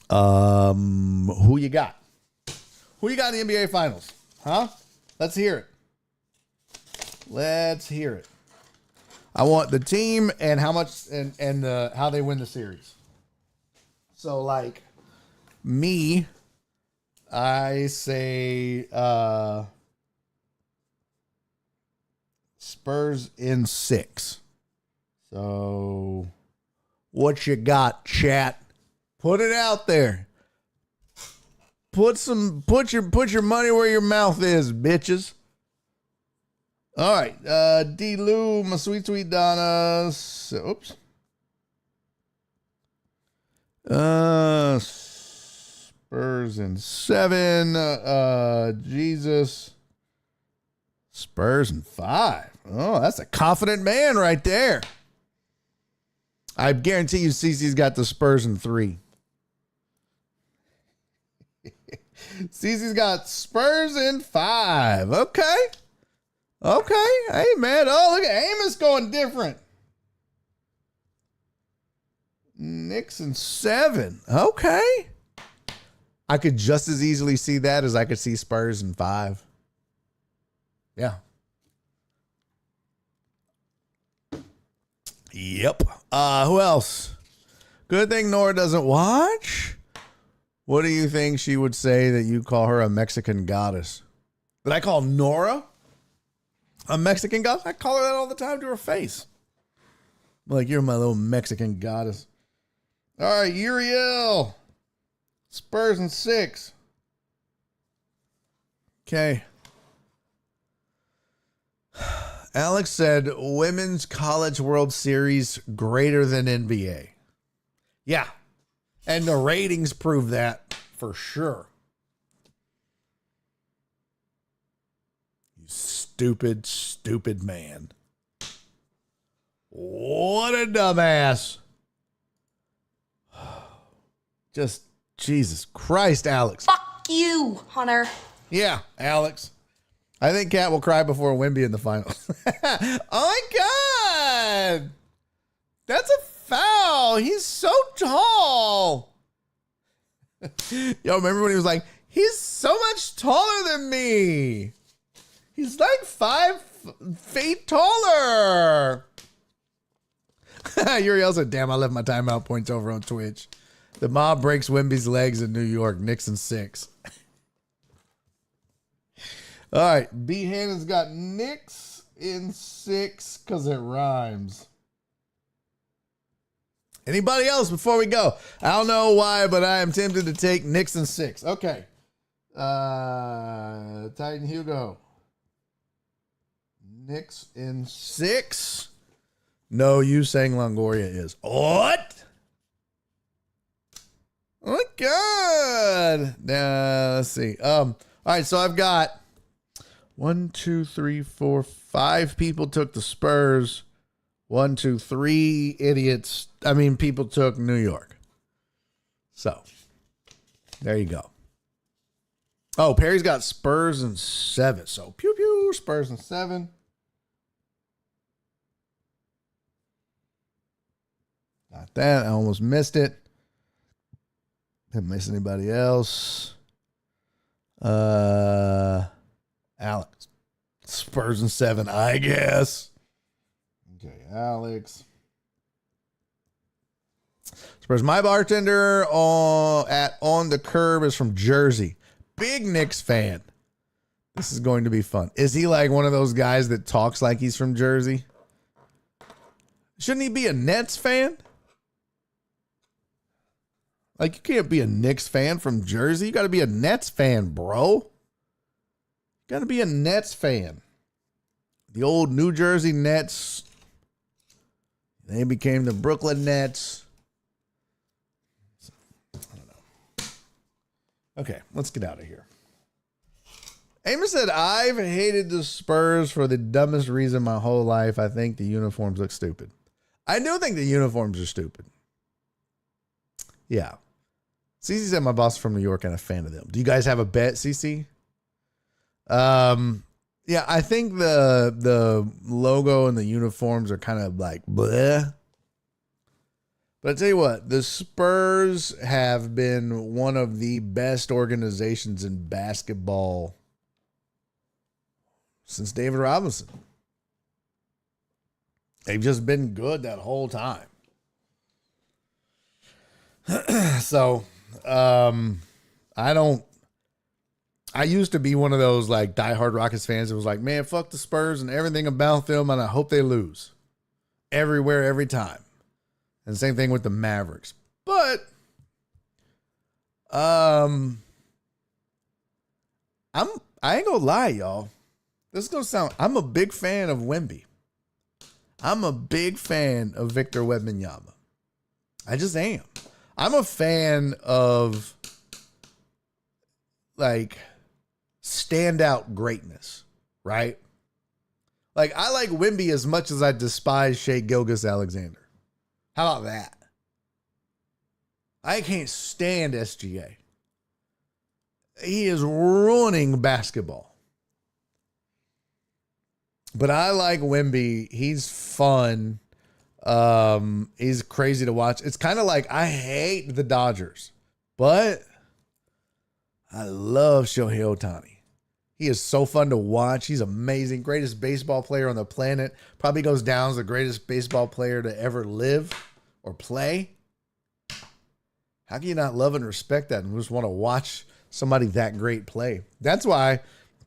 who you got. Who you got in the NBA Finals? Huh? Let's hear it. Let's hear it. I want the team and how much and how they win the series. So like me, I say Spurs in 6. So what you got, chat? Put it out there. Put your money where your mouth is, bitches. All right, D. Lou, my sweet Donna. Spurs Spurs in 7. Jesus. Spurs in 5. Oh, that's a confident man right there. I guarantee you Cece's got the Spurs in 3. Cece's got Spurs in 5. Okay. Hey, man. Oh, look at Amos going different. Knicks in 7. Okay. I could just as easily see that as I could see Spurs in 5. Yeah. Yep. Who else? Good thing Nora doesn't watch. What do you think she would say that you call her a Mexican goddess? Did I call Nora a Mexican goddess? I call her that all the time to her face. Like, you're my little Mexican goddess. All right, Uriel. Spurs in 6. Okay. Alex said Women's College World Series greater than NBA. Yeah. And the ratings prove that for sure. You stupid, stupid man. What a dumbass. Just Jesus Christ, Alex. Fuck you, Hunter. Yeah, Alex. I think Cat will cry before Wemby in the finals. Oh my God. That's a foul. He's so tall. Yo, remember when he was like, he's so much taller than me. He's like 5 feet taller. Uriel said, damn, I left my timeout points over on Twitch. The mob breaks Wemby's legs in New York. Knicks in 6. All right. B. Hannon's got Knicks in 6 because it rhymes. Anybody else before we go? I don't know why, but I am tempted to take Knicks in 6. Okay. Titan Hugo. Knicks in 6. No, you saying Longoria is. What? Oh my God. Now, let's see. All right, so I've got 1, 2, 3, 4, 5 people took the Spurs. 1, 2, 3 idiots. I mean, people took New York. So, there you go. Oh, Perry's got Spurs in 7. So, pew, pew, Spurs in 7. Got that. I almost missed it. Didn't miss anybody else. Alex. Spurs in 7, I guess. Okay, Alex. Spurs. My bartender on the curb is from Jersey. Big Knicks fan. This is going to be fun. Is he like one of those guys that talks like he's from Jersey? Shouldn't he be a Nets fan? Like, you can't be a Knicks fan from Jersey. You got to be a Nets fan, bro. You got to be a Nets fan. The old New Jersey Nets. They became the Brooklyn Nets. I don't know. Okay, let's get out of here. Amos said, I've hated the Spurs for the dumbest reason my whole life. I think the uniforms look stupid. I do think the uniforms are stupid. Yeah. Cece said my boss is from New York and a fan of them. Do you guys have a bet, Cece? Yeah, I think the logo and the uniforms are kind of like bleh. But I tell you what, the Spurs have been one of the best organizations in basketball since David Robinson. They've just been good that whole time. So, I used to be one of those like diehard Rockets fans that was like, man, fuck the Spurs and everything about them, and I hope they lose everywhere, every time. And same thing with the Mavericks. But, I ain't gonna lie, y'all. This is gonna sound, I'm a big fan of Wemby. I'm a big fan of Victor Wembanyama. I just am. I'm a fan of like standout greatness, right? Like, I like Wemby as much as I despise Shai Gilgeous-Alexander. How about that? I can't stand SGA. He is ruining basketball. But I like Wemby. He's fun. He's crazy to watch. It's kind of like, I hate the Dodgers, but I love Shohei Ohtani. He is so fun to watch. He's amazing. Greatest baseball player on the planet. Probably goes down as the greatest baseball player to ever live or play. How can you not love and respect that and just want to watch somebody that great play? That's why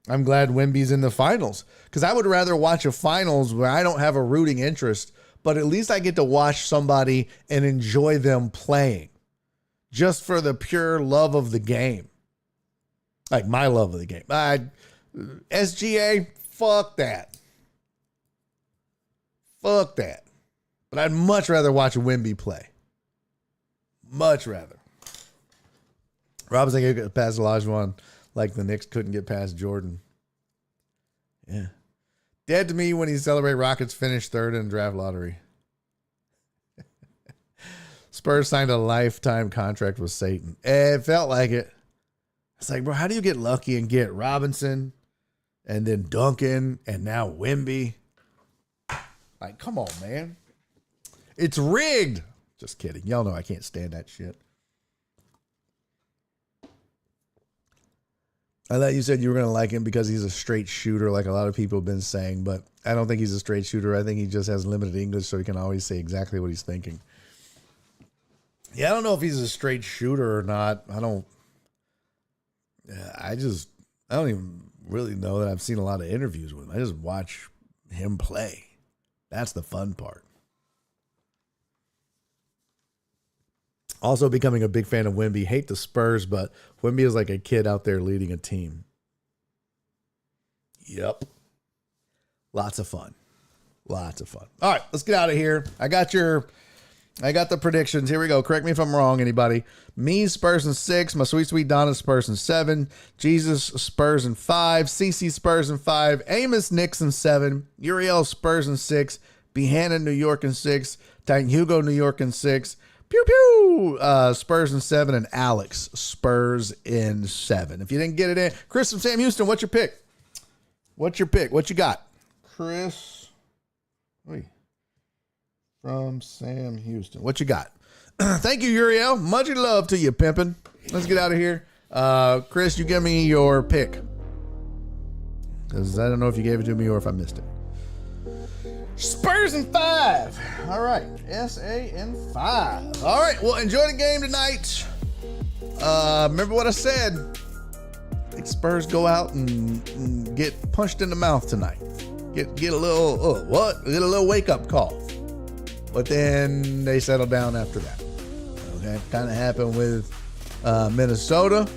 I'm glad Wemby's in the finals, because I would rather watch a finals where I don't have a rooting interest, but at least I get to watch somebody and enjoy them playing just for the pure love of the game. Like my love of the game. SGA, fuck that. Fuck that. But I'd much rather watch Wemby play. Much rather. Robinson could pass Olajuwon like the Knicks couldn't get past Jordan. Yeah. Dead to me when he celebrate Rockets finish third in draft lottery. Spurs signed a lifetime contract with Satan. It felt like it. It's like, bro, how do you get lucky and get Robinson and then Duncan and now Wemby? Like, come on, man. It's rigged. Just kidding. Y'all know I can't stand that shit. I thought you said you were going to like him because he's a straight shooter, like a lot of people have been saying, but I don't think he's a straight shooter. I think he just has limited English, so he can always say exactly what he's thinking. Yeah, I don't know if he's a straight shooter or not. I don't even really know that I've seen a lot of interviews with him. I just watch him play. That's the fun part. Also becoming a big fan of Wemby. Hate the Spurs, but Wemby is like a kid out there leading a team. Yep. Lots of fun. Lots of fun. All right, let's get out of here. I got the predictions. Here we go. Correct me if I'm wrong, anybody. Me, Spurs in 6. My sweet, sweet Donna, Spurs in 7. Jesus, Spurs in 5. CC, Spurs in 5. Amos, Knicks in 7. Uriel, Spurs in 6. Behannon, New York in 6. Titan Hugo, New York in 6. Pew, pew. Spurs in 7. And Alex, Spurs in 7. If you didn't get it in, Chris from Sam Houston, what's your pick? What's your pick? What you got? Chris. Wait. From Sam Houston. What you got? Thank you, Uriel. Much love to you, pimpin'. Let's get out of here. Chris, you give me your pick. Because I don't know if you gave it to me or if I missed it. Spurs in 5. All right. SA in 5. All right. Well, enjoy the game tonight. Remember what I said. I think Spurs go out and get punched in the mouth tonight. Get a little, Get a little wake-up call. But then they settle down after that. Okay. Kind of happened with Minnesota.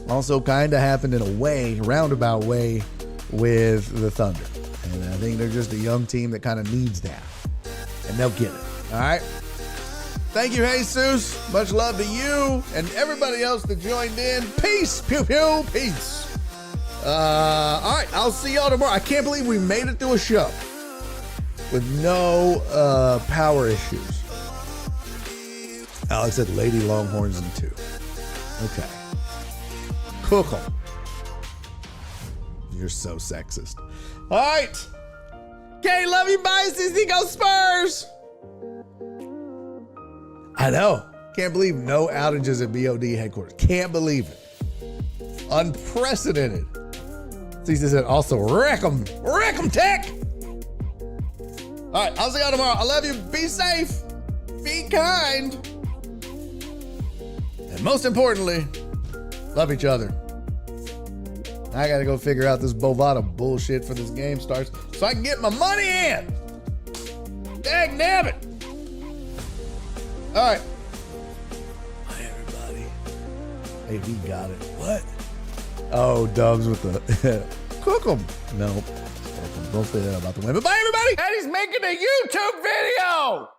Also kind of happened in a roundabout way with the Thunder. And I think they're just a young team that kind of needs that. And they'll get it. All right. Thank you, Jesus. Much love to you and everybody else that joined in. Peace. Pew, pew. Peace. All right. I'll see y'all tomorrow. I can't believe we made it through a show with no power issues. Alex said Lady Longhorns in 2. Okay. Cook 'em. You're so sexist. All right. Okay, love you, bye, Sissy. Go Spurs. I know. Can't believe no outages at BOD headquarters. Can't believe it. Unprecedented. Sissy said also, wreck 'em. Wreck 'em, Tech. All right, I'll see y'all tomorrow. I love you. Be safe. Be kind. And most importantly, love each other. I got to go figure out this Bovada bullshit for this game starts so I can get my money in. Dang damn it. All right. Hi, everybody. Hey, we got it. What? Oh, Dubs with the cook 'em. Nope. Don't say that about the women. Bye, everybody. And he's making a YouTube video.